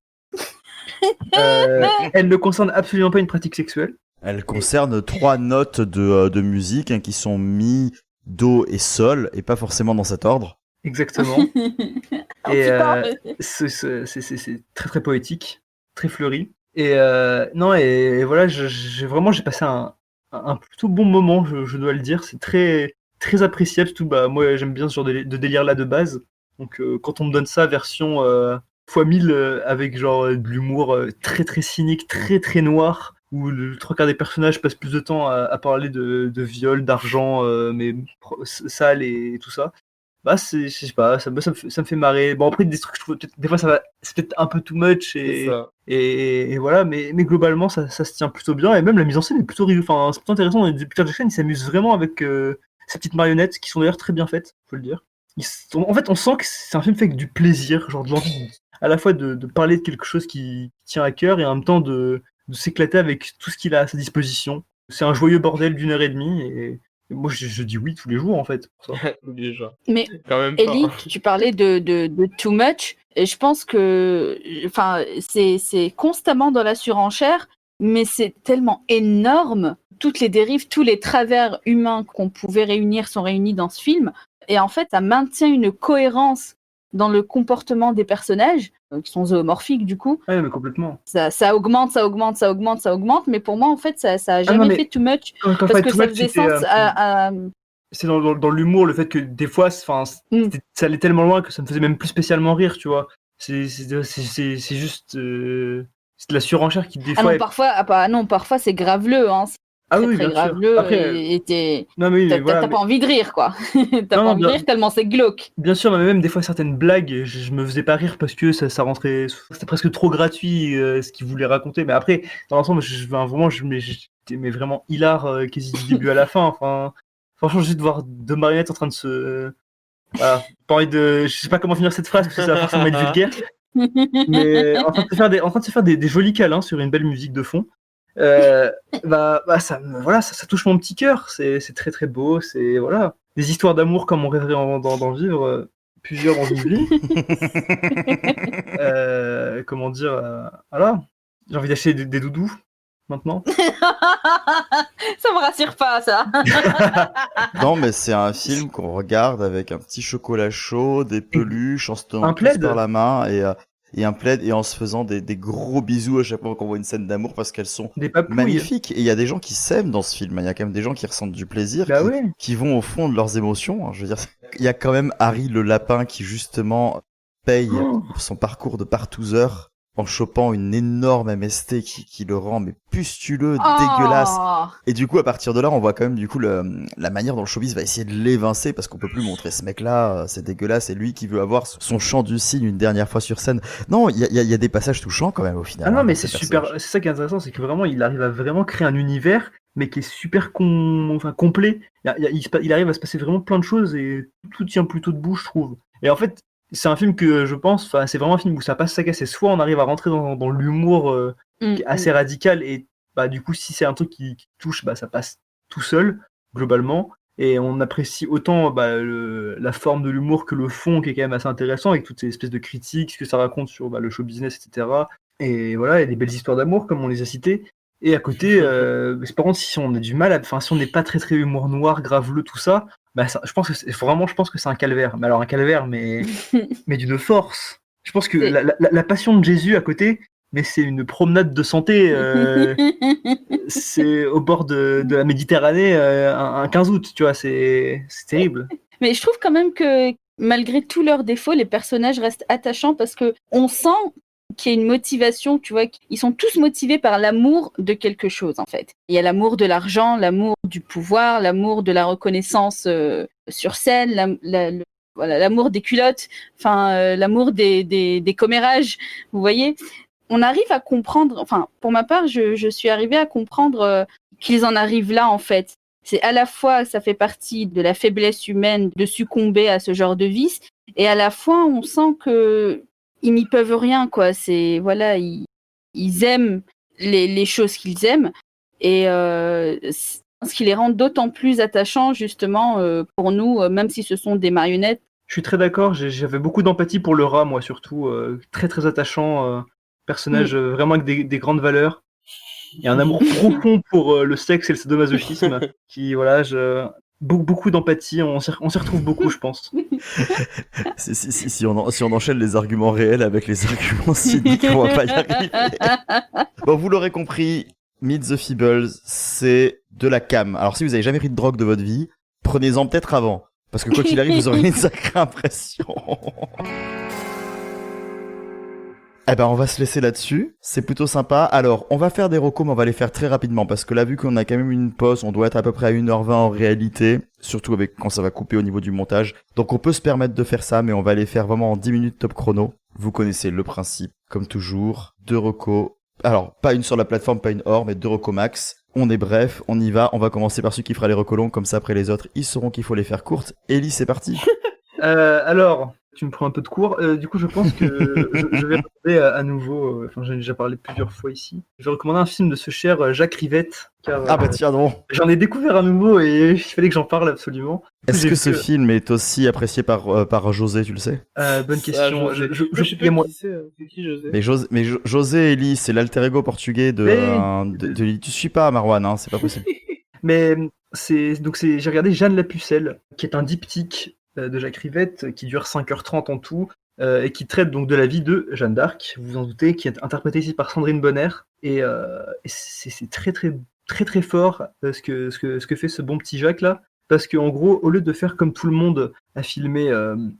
Elle ne concerne absolument pas une pratique sexuelle. Elle concerne 3 notes de musique qui sont mi, do et sol, et pas forcément dans cet ordre. Exactement. Et c'est très très poétique, très fleuri. Et non, et voilà, j'ai passé un plutôt bon moment, je dois le dire. C'est très très appréciable. Surtout, moi j'aime bien ce genre de délire là de base. Donc quand on me donne ça version fois 1000 avec genre de l'humour très très cynique, très très noir, où le 3/4 des personnages passent plus de temps à parler de viol, d'argent, mais sale et tout ça. Je sais pas, ça me fait marrer. Bon, après, des trucs, je trouve, des fois, c'est peut-être un peu too much, et voilà, mais globalement, ça se tient plutôt bien, et même la mise en scène est plutôt enfin, c'est plutôt intéressant. Peter Jackson, il s'amuse vraiment avec ces petites marionnettes, qui sont d'ailleurs très bien faites, faut le dire. En fait, on sent que c'est un film fait avec du plaisir, genre de l'envie à la fois de parler de quelque chose qui tient à cœur, et en même temps de s'éclater avec tout ce qu'il a à sa disposition. C'est un joyeux bordel d'1h30, et moi, je dis oui tous les jours, en fait. Pour ça. Mais quand même Ellie, tu parlais de too much, et je pense que c'est constamment dans la surenchère, mais c'est tellement énorme. Toutes les dérives, tous les travers humains qu'on pouvait réunir sont réunis dans ce film, et en fait, ça maintient une cohérence dans le comportement des personnages, qui sont zoomorphiques du coup. Ouais, mais complètement. Ça augmente, mais pour moi, en fait, ça a jamais fait too much, parce que ça faisait sens à... C'est dans l'humour, le fait que des fois, ça allait tellement loin que ça me faisait même plus spécialement rire, tu vois. C'est juste... c'est de la surenchère qui, des fois... parfois c'est graveleux, hein. Ah oui, très bien graveleux, sûr. Après, et voilà, t'as pas envie de rire, quoi. T'as pas envie de rire tellement c'est glauque. Bien sûr, mais même des fois certaines blagues, je me faisais pas rire parce que ça rentrait, c'était presque trop gratuit ce qu'il voulait raconter. Mais après, dans l'ensemble, j'étais vraiment hilar quasi du début à la fin. Enfin, franchement, juste de voir 2 marionnettes en train de se... Voilà, pas envie de... Je sais pas comment finir cette phrase parce que ça va forcément être vulgaire. Mais en train de se faire des jolis câlins sur une belle musique de fond. Ça touche mon petit cœur. C'est très très beau. C'est voilà, des histoires d'amour comme on rêverait d'en vivre plusieurs dans une vie. Comment dire, voilà, j'ai envie d'acheter des doudous maintenant. Ça me rassure pas, ça. Non, mais c'est un film qu'on regarde avec un petit chocolat chaud, des peluches, en se tenant Un plaid par la main, et un plaid, et en se faisant des gros bisous à chaque fois qu'on voit une scène d'amour, parce qu'elles sont magnifiques. Et il y a des gens qui s'aiment dans ce film. Il y a quand même des gens qui ressentent du plaisir, qui vont au fond de leurs émotions. Je veux dire, il y a quand même Harry le lapin qui justement paye son parcours de partouzeur en chopant une énorme MST qui le rend mais pustuleux, dégueulasse. Et du coup, à partir de là, on voit quand même du coup la manière dont le showbiz va essayer de l'évincer, parce qu'on peut plus montrer ce mec-là, c'est dégueulasse, c'est lui qui veut avoir son chant du cygne une dernière fois sur scène. Non, il y a des passages touchants quand même au final. Ah non, mais c'est super, c'est ça qui est intéressant, c'est que vraiment il arrive à vraiment créer un univers, mais qui est super complet. Il arrive à se passer vraiment plein de choses, et tout tient plutôt debout, je trouve. Et en fait, c'est un film que je pense, c'est vraiment un film où ça passe sa casse, et soit on arrive à rentrer dans l'humour qui est assez radical, et du coup si c'est un truc qui touche, ça passe tout seul globalement, et on apprécie autant la forme de l'humour que le fond, qui est quand même assez intéressant, avec toutes ces espèces de critiques, ce que ça raconte sur le show business, etc. Et voilà, il y a des belles histoires d'amour comme on les a citées. Et à côté, par contre, si on a du mal si on n'est pas très très humour noir, graveleux, tout ça, je pense que c'est un calvaire. Mais alors un calvaire, mais d'une force. Je pense que la passion de Jésus à côté, mais c'est une promenade de santé. C'est au bord de la Méditerranée un 15 août, tu vois, c'est terrible. Mais je trouve quand même que malgré tous leurs défauts, les personnages restent attachants, parce que on sent qu'il y a une motivation, tu vois, ils sont tous motivés par l'amour de quelque chose, en fait. Il y a l'amour de l'argent, l'amour du pouvoir, l'amour de la reconnaissance sur scène, l'amour des culottes, l'amour des commérages, vous voyez. On arrive à comprendre, pour ma part, je suis arrivée à comprendre qu'ils en arrivent là, en fait. C'est à la fois, ça fait partie de la faiblesse humaine de succomber à ce genre de vice, et à la fois, on sent que ils n'y peuvent rien, quoi. C'est voilà, ils aiment les choses qu'ils aiment, et ce qui les rend d'autant plus attachants, justement, pour nous, même si ce sont des marionnettes, Je suis très d'accord, j'avais beaucoup d'empathie pour le rat, moi surtout, très très attachant, personnage vraiment avec des grandes valeurs. Il y a un amour profond pour le sexe et le sadomasochisme, qui voilà, beaucoup d'empathie, on s'y retrouve beaucoup, je pense. Si on enchaîne les arguments réels avec les arguments cyniques, on va pas y arriver. Bon, vous l'aurez compris, Meet the Feebles, c'est de la cam. Alors si vous avez jamais pris de drogue de votre vie, prenez-en peut-être avant. Parce que quoi qu'il arrive, vous aurez une sacrée impression. Eh ben, on va se laisser là-dessus. C'est plutôt sympa. Alors, on va faire des recos, mais on va les faire très rapidement. Parce que là, vu qu'on a quand même une pause, on doit être à peu près à 1h20 en réalité. Surtout avec quand ça va couper au niveau du montage. Donc, on peut se permettre de faire ça, mais on va les faire vraiment en 10 minutes top chrono. Vous connaissez le principe. Comme toujours, 2 recos. Alors, pas une sur la plateforme, pas une hors, mais 2 recos max. On est bref, on y va. On va commencer par celui qui fera les recos longs. Comme ça, après les autres, ils sauront qu'il faut les faire courtes. Ellie, c'est parti. Alors, tu me prends un peu de cours. Du coup, je pense que je vais regarder à nouveau. Enfin, j'en ai déjà parlé plusieurs fois ici. Je vais recommander un film de ce cher Jacques Rivette. Car, ah bah tiens donc. J'en ai découvert à nouveau et il fallait que j'en parle absolument. Est-ce que ce film est aussi apprécié par José, tu le sais? Bonne question. Je sais pas qui c'est qui José. Mais José Ellie, c'est l'alter ego portugais de tu suis pas Marwan, hein, c'est pas possible. Mais j'ai regardé Jeanne la Pucelle, qui est un diptyque de Jacques Rivette qui dure 5h30 en tout et qui traite donc de la vie de Jeanne d'Arc, vous vous en doutez, qui est interprétée ici par Sandrine Bonner et c'est très très très très fort ce que fait ce bon petit Jacques là, parce qu'en gros, au lieu de faire comme tout le monde à filmer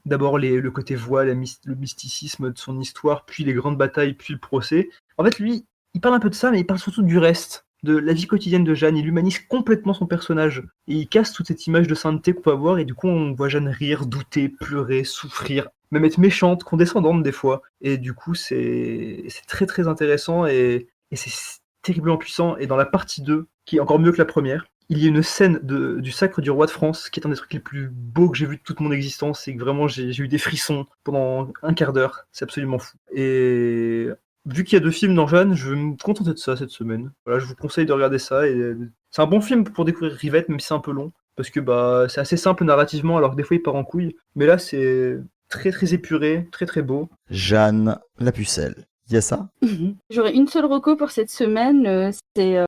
d'abord le côté voile, le mysticisme de son histoire, puis les grandes batailles, puis le procès, en fait lui il parle un peu de ça, mais il parle surtout du reste, de la vie quotidienne de Jeanne. Il humanise complètement son personnage et il casse toute cette image de sainteté qu'on peut avoir, et du coup on voit Jeanne rire, douter, pleurer, souffrir, même être méchante, condescendante des fois, et du coup c'est très très intéressant et c'est terriblement puissant. Et dans la partie 2, qui est encore mieux que la première, il y a une scène du sacre du roi de France qui est un des trucs les plus beaux que j'ai vu de toute mon existence, et que vraiment j'ai eu des frissons pendant un quart d'heure, c'est absolument fou. Et vu qu'il y a 2 films dans Jeanne, je vais me contenter de ça cette semaine. Voilà, je vous conseille de regarder ça. Et c'est un bon film pour découvrir Rivette, même si c'est un peu long. Parce que c'est assez simple narrativement, alors que des fois il part en couille. Mais là, c'est très très épuré, très très beau. Jeanne la Pucelle. Il y a ça? J'aurais une seule reco pour cette semaine. C'est une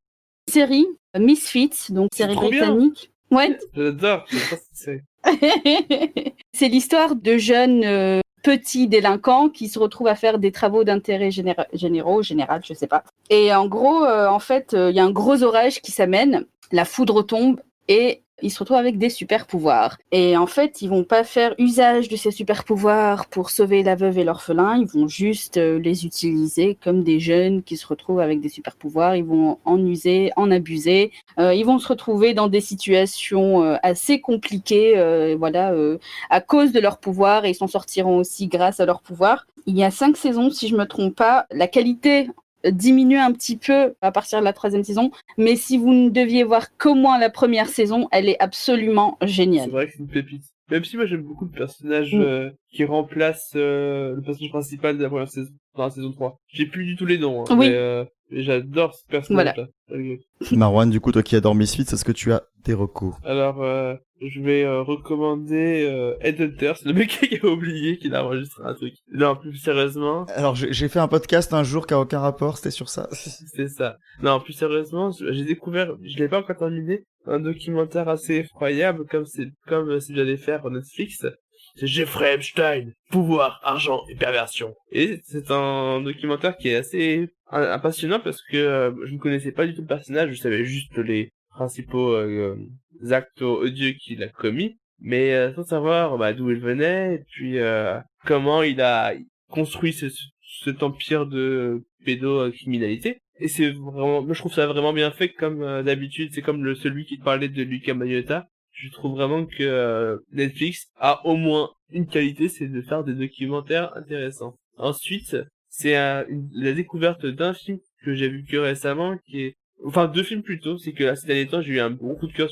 série, Misfits, donc série britannique. Ouais. J'adore, je sais pas ce que c'est. C'est l'histoire de jeunes petits délinquants qui se retrouvent à faire des travaux d'intérêt général, je sais pas. Et en gros, en fait, il y a un gros orage qui s'amène, la foudre tombe et ils se retrouvent avec des super pouvoirs. Et en fait, ils vont pas faire usage de ces super pouvoirs pour sauver la veuve et l'orphelin, ils vont juste les utiliser comme des jeunes qui se retrouvent avec des super pouvoirs. Ils vont en user, en abuser. Ils vont se retrouver dans des situations assez compliquées, à cause de leur pouvoir, et ils s'en sortiront aussi grâce à leur pouvoir. Il y a 5 saisons, si je me trompe pas. La qualité diminue un petit peu à partir de la 3e saison, mais si vous ne deviez voir qu'au moins la première saison, elle est absolument géniale. C'est vrai que c'est une pépite. Même si moi j'aime beaucoup le personnage qui remplace le personnage principal de la première saison, dans la saison 3. J'ai plus du tout les noms, hein, oui. Mais j'adore ce personnage-là. Voilà. Marwan, du coup, toi qui adores Misfits, est-ce que tu as des recos? Alors, je vais recommander Headhunter, c'est le mec qui a oublié qu'il a enregistré un truc. Non, plus sérieusement. Alors, j'ai fait un podcast un jour qui a aucun rapport, c'était sur ça. C'est ça. Non, plus sérieusement, j'ai découvert, je l'ai pas encore terminé, un documentaire assez effroyable, comme si j'allais faire sur Netflix. C'est Jeffrey Epstein, pouvoir, argent et perversion. Et c'est un documentaire qui est assez passionnant parce que je ne connaissais pas du tout le personnage, je savais juste les principaux actes odieux qu'il a commis, mais sans savoir d'où il venait, et puis comment il a construit cet empire de pédocriminalité. Et c'est vraiment, je trouve ça vraiment bien fait, comme d'habitude. C'est comme celui qui parlait de Luca Magnotta. Je trouve vraiment que Netflix a au moins une qualité, c'est de faire des documentaires intéressants. Ensuite, c'est la découverte d'un film que j'ai vu que récemment, enfin 2 films plutôt. C'est que ces derniers temps, j'ai eu un gros coup de cœur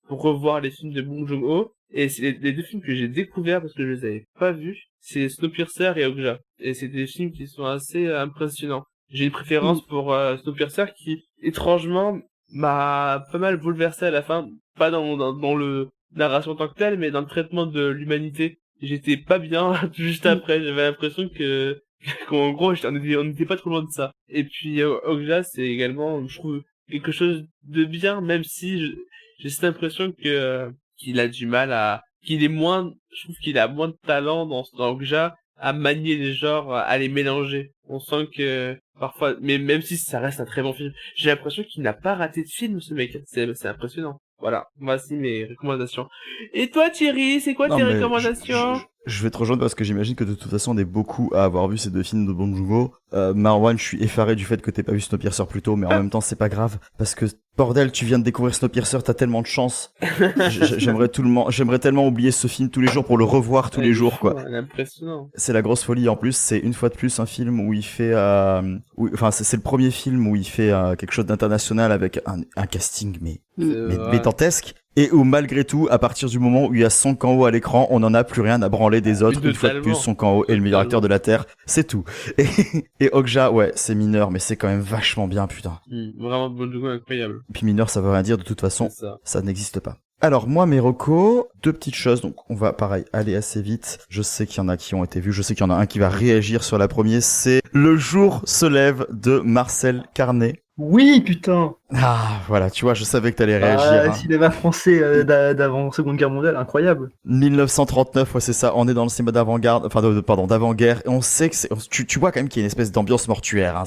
pour revoir les films de Bong Joon-ho. Et c'est les 2 films que j'ai découverts parce que je les avais pas vus. C'est Snowpiercer et Okja. Et c'est des films qui sont assez impressionnants. J'ai une préférence pour Snowpiercer qui, étrangement, m'a pas mal bouleversé à la fin. Pas dans le narration en tant que telle, mais dans le traitement de l'humanité. j'étais pas bien juste après. J'avais l'impression qu'en gros, on n'était pas trop loin de ça. Et puis, Okja, c'est également, je trouve, quelque chose de bien, même si j'ai cette impression qu'il a du mal je trouve qu'il a moins de talent dans Okja à manier les genres, à les mélanger. On sent que, parfois, mais même si ça reste un très bon film, j'ai l'impression qu'il n'a pas raté de film, ce mec. C'est impressionnant. Voilà, voici mes recommandations. Et toi, Thierry, c'est quoi tes recommandations? Je vais te rejoindre parce que j'imagine que de toute façon on est beaucoup à avoir vu ces deux films de Bong Joon-ho. Marwan, je suis effaré du fait que t'aies pas vu Snowpiercer plus tôt, mais en même temps c'est pas grave parce que bordel, tu viens de découvrir Snowpiercer, t'as tellement de chance. J'aimerais tellement oublier ce film tous les jours pour le revoir tous les jours, quoi. C'est impressionnant. C'est la grosse folie. En plus, c'est une fois de plus un film où il fait, c'est le premier film où il fait quelque chose d'international avec un casting mais dantesque. Et où malgré tout, à partir du moment où il y a Song Kang-ho à l'écran, on n'en a plus rien à branler des autres. Une fois de plus, Song Kang-ho est le meilleur acteur de la Terre, c'est tout. Et Okja, ouais, c'est mineur, mais c'est quand même vachement bien, putain. Vraiment Bong Joon-ho incroyable. Et puis mineur, ça veut rien dire, de toute façon, ça n'existe pas. Alors moi, mes recos, deux petites choses, donc on va pareil aller assez vite. Je sais qu'il y en a qui ont été vus, je sais qu'il y en a un qui va réagir sur la première, c'est Le jour se lève de Marcel Carné. Oui, putain. Ah, voilà, tu vois, je savais que t'allais réagir. Cinéma français d'avant Seconde Guerre mondiale, incroyable. 1939, ouais, c'est ça. On est dans le cinéma d'avant-garde, d'avant-guerre. Et on sait que tu vois quand même qu'il y a une espèce d'ambiance mortuaire. Hein.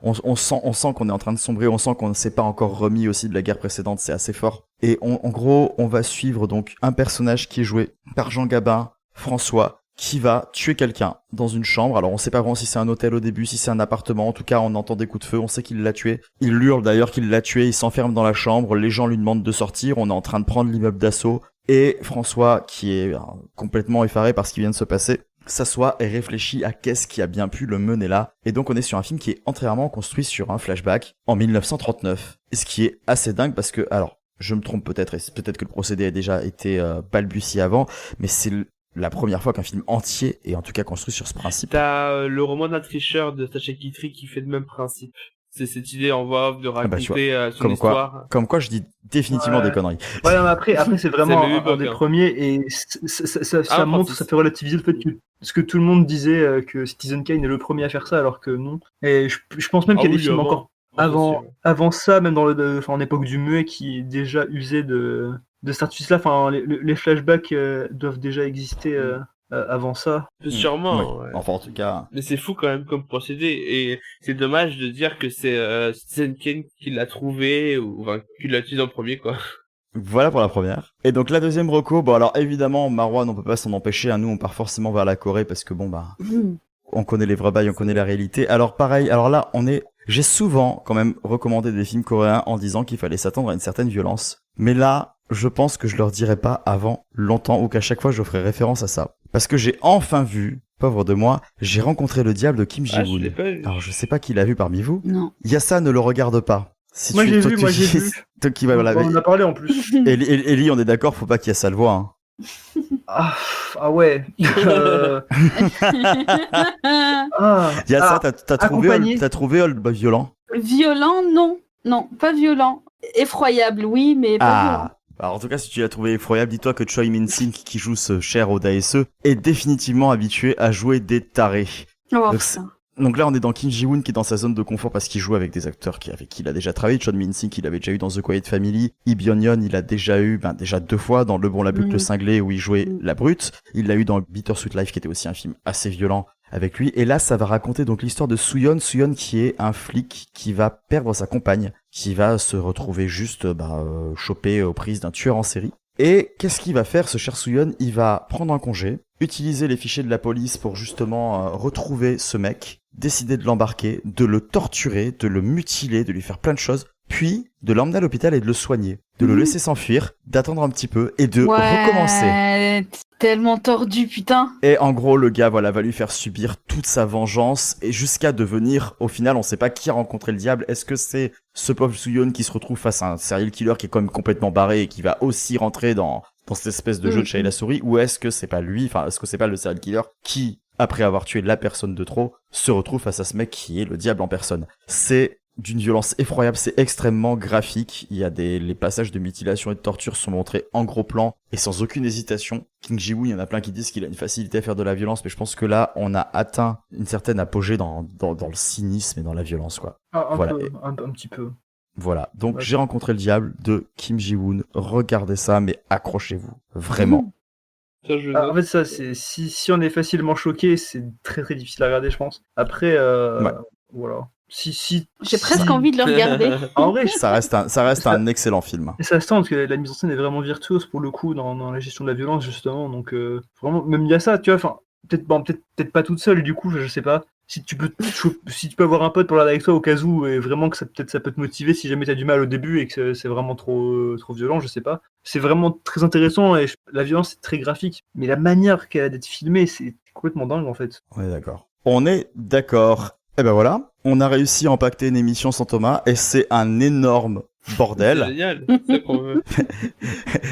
On sent qu'on est en train de sombrer. On sent qu'on ne s'est pas encore remis aussi de la guerre précédente. C'est assez fort. Et en gros, on va suivre donc un personnage qui est joué par Jean Gabin, François, qui va tuer quelqu'un dans une chambre. Alors on sait pas vraiment si c'est un hôtel au début, si c'est un appartement. En tout cas, on entend des coups de feu, on sait qu'il l'a tué. Il hurle d'ailleurs qu'il l'a tué, il s'enferme dans la chambre, les gens lui demandent de sortir, on est en train de prendre l'immeuble d'assaut. Et François, qui est complètement effaré par ce qui vient de se passer, s'assoit et réfléchit à qu'est-ce qui a bien pu le mener là. Et donc on est sur un film qui est entièrement construit sur un flashback en 1939. Et ce qui est assez dingue parce que, alors, je me trompe peut-être, et peut-être que le procédé a déjà été balbutié avant, mais c'est la première fois qu'un film entier est en tout cas construit sur ce principe. T'as le roman d'un tricheur de Sacha Guitry qui fait le même principe. C'est cette idée en voix off de raconter son histoire. Comme quoi, je dis définitivement des conneries. Ouais, mais après c'est vraiment un des premiers et ça montre, ça fait relativiser le fait que parce que tout le monde disait que Citizen Kane est le premier à faire ça alors que non. Et je pense même qu'il y a des films encore avant ça, même en époque du muet qui déjà usait de cet artifice-là. Enfin, les flashbacks doivent déjà exister avant ça. Sûrement. Oui. Ouais. Enfin, en tout cas. Mais c'est fou quand même comme procédé et c'est dommage de dire que c'est Citizen Kane qui l'a trouvé ou qui l'a utilisé en premier, quoi. Voilà pour la première. Et donc la deuxième reco, bon alors évidemment Marwan, on peut pas s'en empêcher, hein, nous on part forcément vers la Corée parce que on connaît les vrais bails, on connaît la réalité. Alors pareil, alors là j'ai souvent quand même recommandé des films coréens en disant qu'il fallait s'attendre à une certaine violence. Mais là, je pense que je leur dirai pas avant longtemps ou qu'à chaque fois je ferai référence à ça. Parce que j'ai enfin vu, pauvre de moi, J'ai rencontré le diable de Kim Ji-woon. Alors je sais pas qui l'a vu parmi vous. Non. Yassa ne le regarde pas. Si moi j'ai vu. On en a parlé en plus. Ellie, on est d'accord, faut pas qu'il y a ça le voit. Hein. Ah ouais. Yassa, t'as trouvé violent? Violent, non, pas violent. Effroyable, oui, mais pas violent. Alors, en tout cas, si tu l'as trouvé effroyable, dis-toi que Choi Min-sik, qui joue ce cher Oda Dae-se, est définitivement habitué à jouer des tarés. Donc là, on est dans Kim Ji-woon qui est dans sa zone de confort parce qu'il joue avec des acteurs avec qui il a déjà travaillé. Choi Min-sik, il avait déjà eu dans The Quiet Family. Lee Byung-yeon, il a déjà eu, déjà 2 fois dans Le Bon, la Brute, le Cinglé où il jouait la brute. Il l'a eu dans Bittersweet Life qui était aussi un film assez violent avec lui. Et là, ça va raconter donc l'histoire de Soo-yeon qui est un flic qui va perdre sa compagne, qui va se retrouver juste chopé aux prises d'un tueur en série. Et qu'est-ce qu'il va faire, ce cher Soo-yeon? Il va prendre un congé, utiliser les fichiers de la police pour justement retrouver ce mec, décider de l'embarquer, de le torturer, de le mutiler, de lui faire plein de choses, puis de l'emmener à l'hôpital et de le soigner, de le laisser s'enfuir, d'attendre un petit peu et de recommencer. Tellement tordu, putain. Et en gros, le gars, va lui faire subir toute sa vengeance et jusqu'à devenir, au final, on sait pas qui a rencontré le diable. Est-ce que c'est ce pauvre Soo-yeon qui se retrouve face à un serial killer qui est quand même complètement barré et qui va aussi rentrer dans cette espèce de jeu de chat et la souris, ou est-ce que c'est pas lui, est-ce que c'est pas le serial killer qui, après avoir tué la personne de trop, se retrouve face à ce mec qui est le diable en personne? C'est d'une violence effroyable, c'est extrêmement graphique. Il y a les passages de mutilation et de torture sont montrés en gros plan et sans aucune hésitation. Kim Ji-woo, il y en a plein qui disent qu'il a une facilité à faire de la violence, mais je pense que là, on a atteint une certaine apogée dans le cynisme et dans la violence, quoi. Voilà. Un petit peu. Voilà. Donc, Ouais. J'ai rencontré le diable de Kim Ji-woon. Regardez ça, mais accrochez-vous. Vraiment. Ça, je En fait, ça, c'est si on est facilement choqué, c'est très très difficile à regarder, je pense. Après, voilà. J'ai presque envie de le regarder. En vrai, Ça reste un excellent film. et ça se tend parce que la mise en scène est vraiment virtuose pour le coup dans la gestion de la violence justement. Donc vraiment, même il y a ça, tu vois. Enfin, peut-être pas toute seule. Du coup, je sais pas. Si tu peux avoir un pote pour regarder avec toi au cas où, et vraiment que ça peut te motiver si jamais t'as du mal au début et que c'est vraiment trop violent, je sais pas. C'est vraiment très intéressant et la violence est très graphique, mais la manière qu'elle a d'être filmée, c'est complètement dingue en fait. On est d'accord. On est d'accord. Et ben voilà, on a réussi à impacter une émission sans Thomas et c'est un énorme bordel. C'est génial, c'est ça qu'on veut.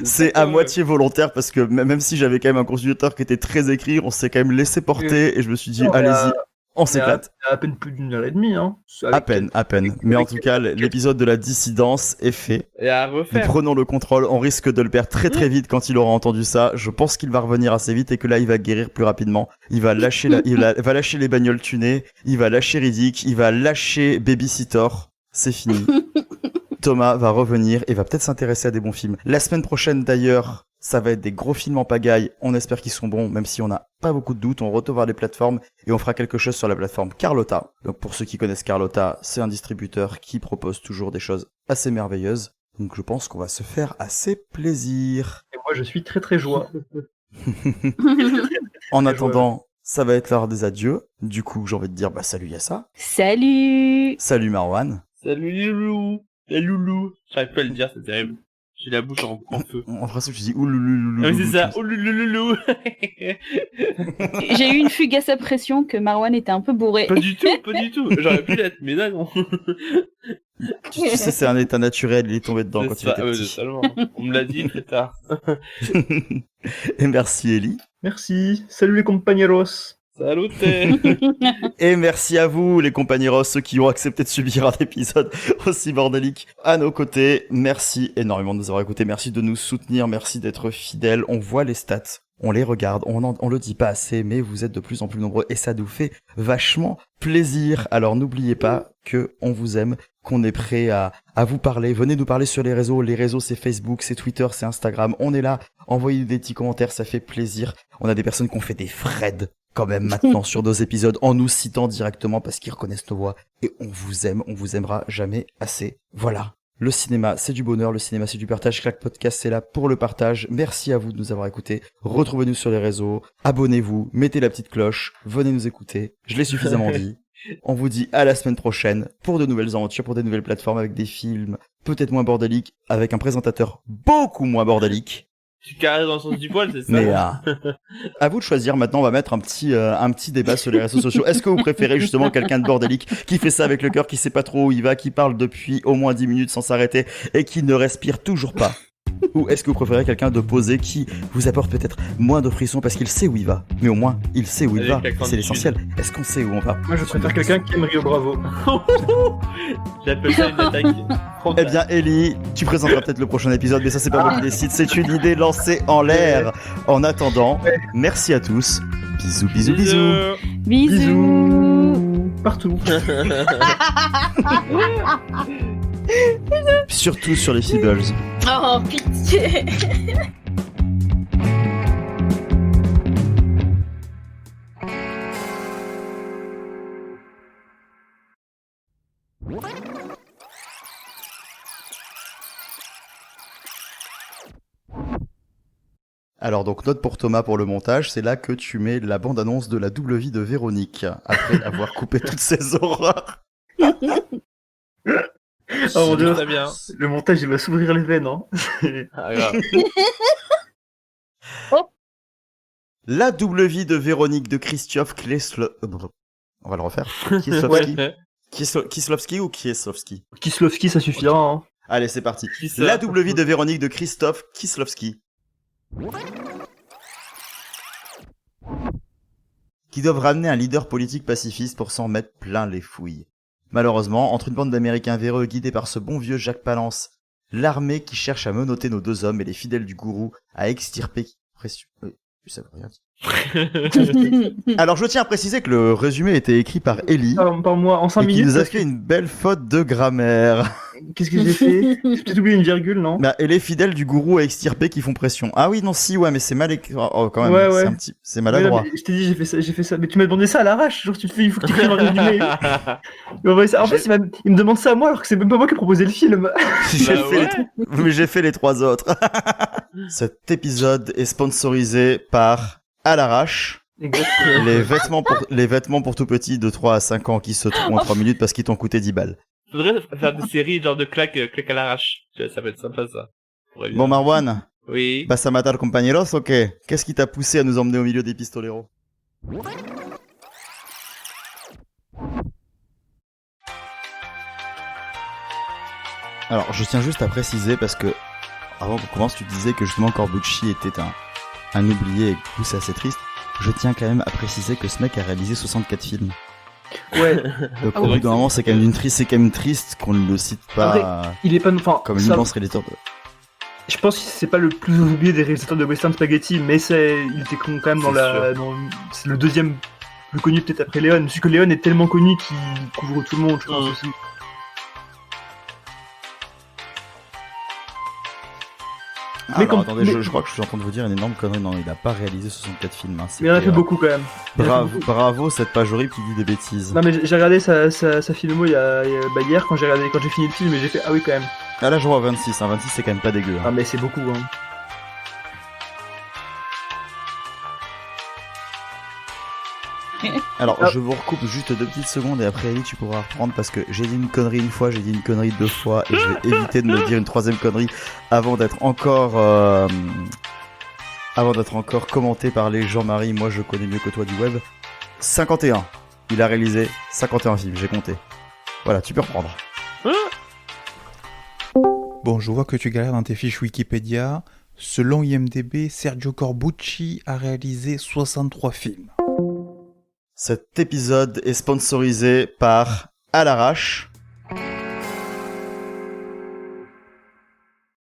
C'est à moitié volontaire parce que même si j'avais quand même un consulteur qui était très écrit, on s'est quand même laissé porter et je me suis dit Non, mais allez-y, on s'éclate. À peine plus d'une heure et demie, hein. À peine. Mais en tout cas, l'épisode de la dissidence est fait. Et à Nous refaire. prenons le contrôle. On risque de le perdre très très vite quand il aura entendu ça. Je pense qu'il va revenir assez vite et que là, il va guérir plus rapidement. Il va lâcher va lâcher les bagnoles tunées. Il va lâcher Riddick. Il va lâcher Babysitter. C'est fini. Thomas va revenir et va peut-être s'intéresser à des bons films. La semaine prochaine d'ailleurs, ça va être des gros films en pagaille. On espère qu'ils sont bons, même si on n'a pas beaucoup de doutes. On retrouvera les plateformes et on fera quelque chose sur la plateforme Carlotta. Donc pour ceux qui connaissent Carlotta, c'est un distributeur qui propose toujours des choses assez merveilleuses. Donc je pense qu'on va se faire assez plaisir. Et moi, je suis très très joie. En attendant, ça va être l'heure des adieux. Du coup, j'ai envie de dire salut Yassa. Salut. Salut Marwan. Salut loulou. Les loulous. J'arrive pas à le dire, c'est terrible. J'ai la bouche en feu. En français, je dis ouloulouloulou. Ah oui, c'est ça. Ouloulouloulou. J'ai eu une fugace impression que Marwan était un peu bourré. Pas du tout. J'aurais pu l'être, mais là, non. Tu sais, c'est un état naturel, il est tombé dedans quand il était petit. Totalement. On me l'a dit très tard. Et merci Ellie. Merci. Salut les compañeros. Salut. Et merci à vous, les compagneros, ceux qui ont accepté de subir un épisode aussi bordélique à nos côtés. Merci énormément de nous avoir écoutés. Merci de nous soutenir. Merci d'être fidèles. On voit les stats. On les regarde. On le dit pas assez, mais vous êtes de plus en plus nombreux et ça nous fait vachement plaisir. Alors n'oubliez pas que on vous aime, qu'on est prêt à vous parler. Venez nous parler sur les réseaux. Les réseaux, c'est Facebook, c'est Twitter, c'est Instagram. On est là. Envoyez des petits commentaires. Ça fait plaisir. On a des personnes qui ont fait des threads quand même maintenant sur nos épisodes en nous citant directement parce qu'ils reconnaissent nos voix et on vous aime, on vous aimera jamais assez. Voilà. Le cinéma, c'est du bonheur, le cinéma, c'est du partage. Claque Podcast, c'est là pour le partage. Merci à vous de nous avoir écoutés. Retrouvez-nous sur les réseaux, abonnez-vous, mettez la petite cloche, venez nous écouter. Je l'ai suffisamment dit. On vous dit à la semaine prochaine pour de nouvelles aventures, pour des nouvelles plateformes avec des films peut-être moins bordéliques, avec un présentateur beaucoup moins bordélique. Tu carré dans le sens du poil, c'est ça? Mais à vous de choisir. Maintenant, on va mettre un petit débat sur les réseaux sociaux. Est-ce que vous préférez justement quelqu'un de bordélique qui fait ça avec le cœur, qui sait pas trop où il va, qui parle depuis au moins 10 minutes sans s'arrêter et qui ne respire toujours pas? Ou est-ce que vous préférez quelqu'un de posé qui vous apporte peut-être moins de frissons parce qu'il sait où il va, mais au moins il sait où il va, c'est l'essentiel. Est-ce qu'on sait où on va? Moi je préfère quelqu'un qui aime Rio Bravo. J'appelle ça une attaque. Eh bien Ellie, tu présenteras peut-être le prochain épisode, mais ça c'est pas moi qui décide, c'est une idée lancée en l'air. En attendant, merci à tous. Bisous, bisous, bisous. Bisous. Partout. Surtout sur les Feebles. Oh, pitié. Alors donc note pour Thomas pour le montage, c'est là que tu mets la bande-annonce de la double vie de Véronique, après avoir coupé toutes ces horreurs. Oh mon dieu, très bien. Le montage il va s'ouvrir les veines, hein. Ah, grave. La double vie de Véronique de Krzysztof On va le refaire. Kieslowski. Kieslowski ou Kieslowski? Kieslowski, ça suffira, hein. Allez, c'est parti. La double vie de Véronique de Krzysztof Kieslowski. Qui doivent ramener un leader politique pacifiste pour s'en mettre plein les fouilles. Malheureusement, entre une bande d'Américains véreux guidés par ce bon vieux Jacques Palance, l'armée qui cherche à menotter nos 2 hommes et les fidèles du gourou à extirper ça veut rien dire. Alors je tiens à préciser que le résumé a été écrit par Ellie Par moi, en 5 et qui minutes. nous a fait une belle faute de grammaire. Qu'est-ce que j'ai fait? J'ai peut-être oublié une virgule, non? Bah, et les fidèles du gourou à extirper qui font pression. Ah oui, non, si, ouais, mais c'est mal écrit. Oh, quand même, Ouais. c'est maladroit. Ouais, je t'ai dit, j'ai fait ça. Mais tu m'as demandé ça à l'arrache. Genre, il faut que tu écrives un résumé. En fait, il me demande ça à moi alors que c'est même pas moi qui ai proposé le film. Mais j'ai fait les 3 autres. Cet épisode est sponsorisé par À l'arrache. Exactement. Les vêtements pour tout petit de 3 à 5 ans qui se trouvent en 3 minutes parce qu'ils t'ont coûté 10 balles. Faudrait faire des séries genre de claques à l'arrache. Ça peut être sympa ça. Bon Marwan. Oui. ¿Vas a matar compañeros o qué? Qu'est-ce qui t'a poussé à nous emmener au milieu des pistoleros? Alors, je tiens juste à préciser parce que avant qu'on commence, tu disais que justement Corbucci était un oublié et que du coup c'est assez triste. Je tiens quand même à préciser que ce mec a réalisé 64 films. Ouais. Donc au bout d'un moment, c'est quand même triste qu'on ne le cite pas. Après, il est pas, enfin, comme un immense réalisateur. Je pense que c'est pas le plus oublié des réalisateurs de western spaghetti, mais il était quand même c'est le deuxième plus connu peut-être après Léon. Vu que Léon est tellement connu qu'il couvre tout le monde, je pense aussi. Alors, attendez, je crois que je suis en train de vous dire une énorme connerie. Non, il n'a pas réalisé 64 films. Hein. Mais il en a fait beaucoup quand même. Bravo cette page horrible qui dit des bêtises. Non mais j'ai regardé sa filmo hier quand j'ai fini le film et j'ai fait ah oui quand même. Ah là je vois 26, 26 c'est quand même pas dégueu. Hein. Ah mais c'est beaucoup hein. Alors je vous recoupe juste 2 petites secondes et après Ellie tu pourras reprendre parce que j'ai dit une connerie une fois, j'ai dit une connerie 2 fois et je vais éviter de me dire une 3e connerie avant d'être encore commenté par les Jean-Marie, moi je connais mieux que toi du web. 51. Il a réalisé 51 films, j'ai compté. Voilà, tu peux reprendre. Bon, je vois que tu galères dans tes fiches Wikipédia. Selon IMDb, Sergio Corbucci a réalisé 63 films. Cet épisode est sponsorisé par À l'arrache.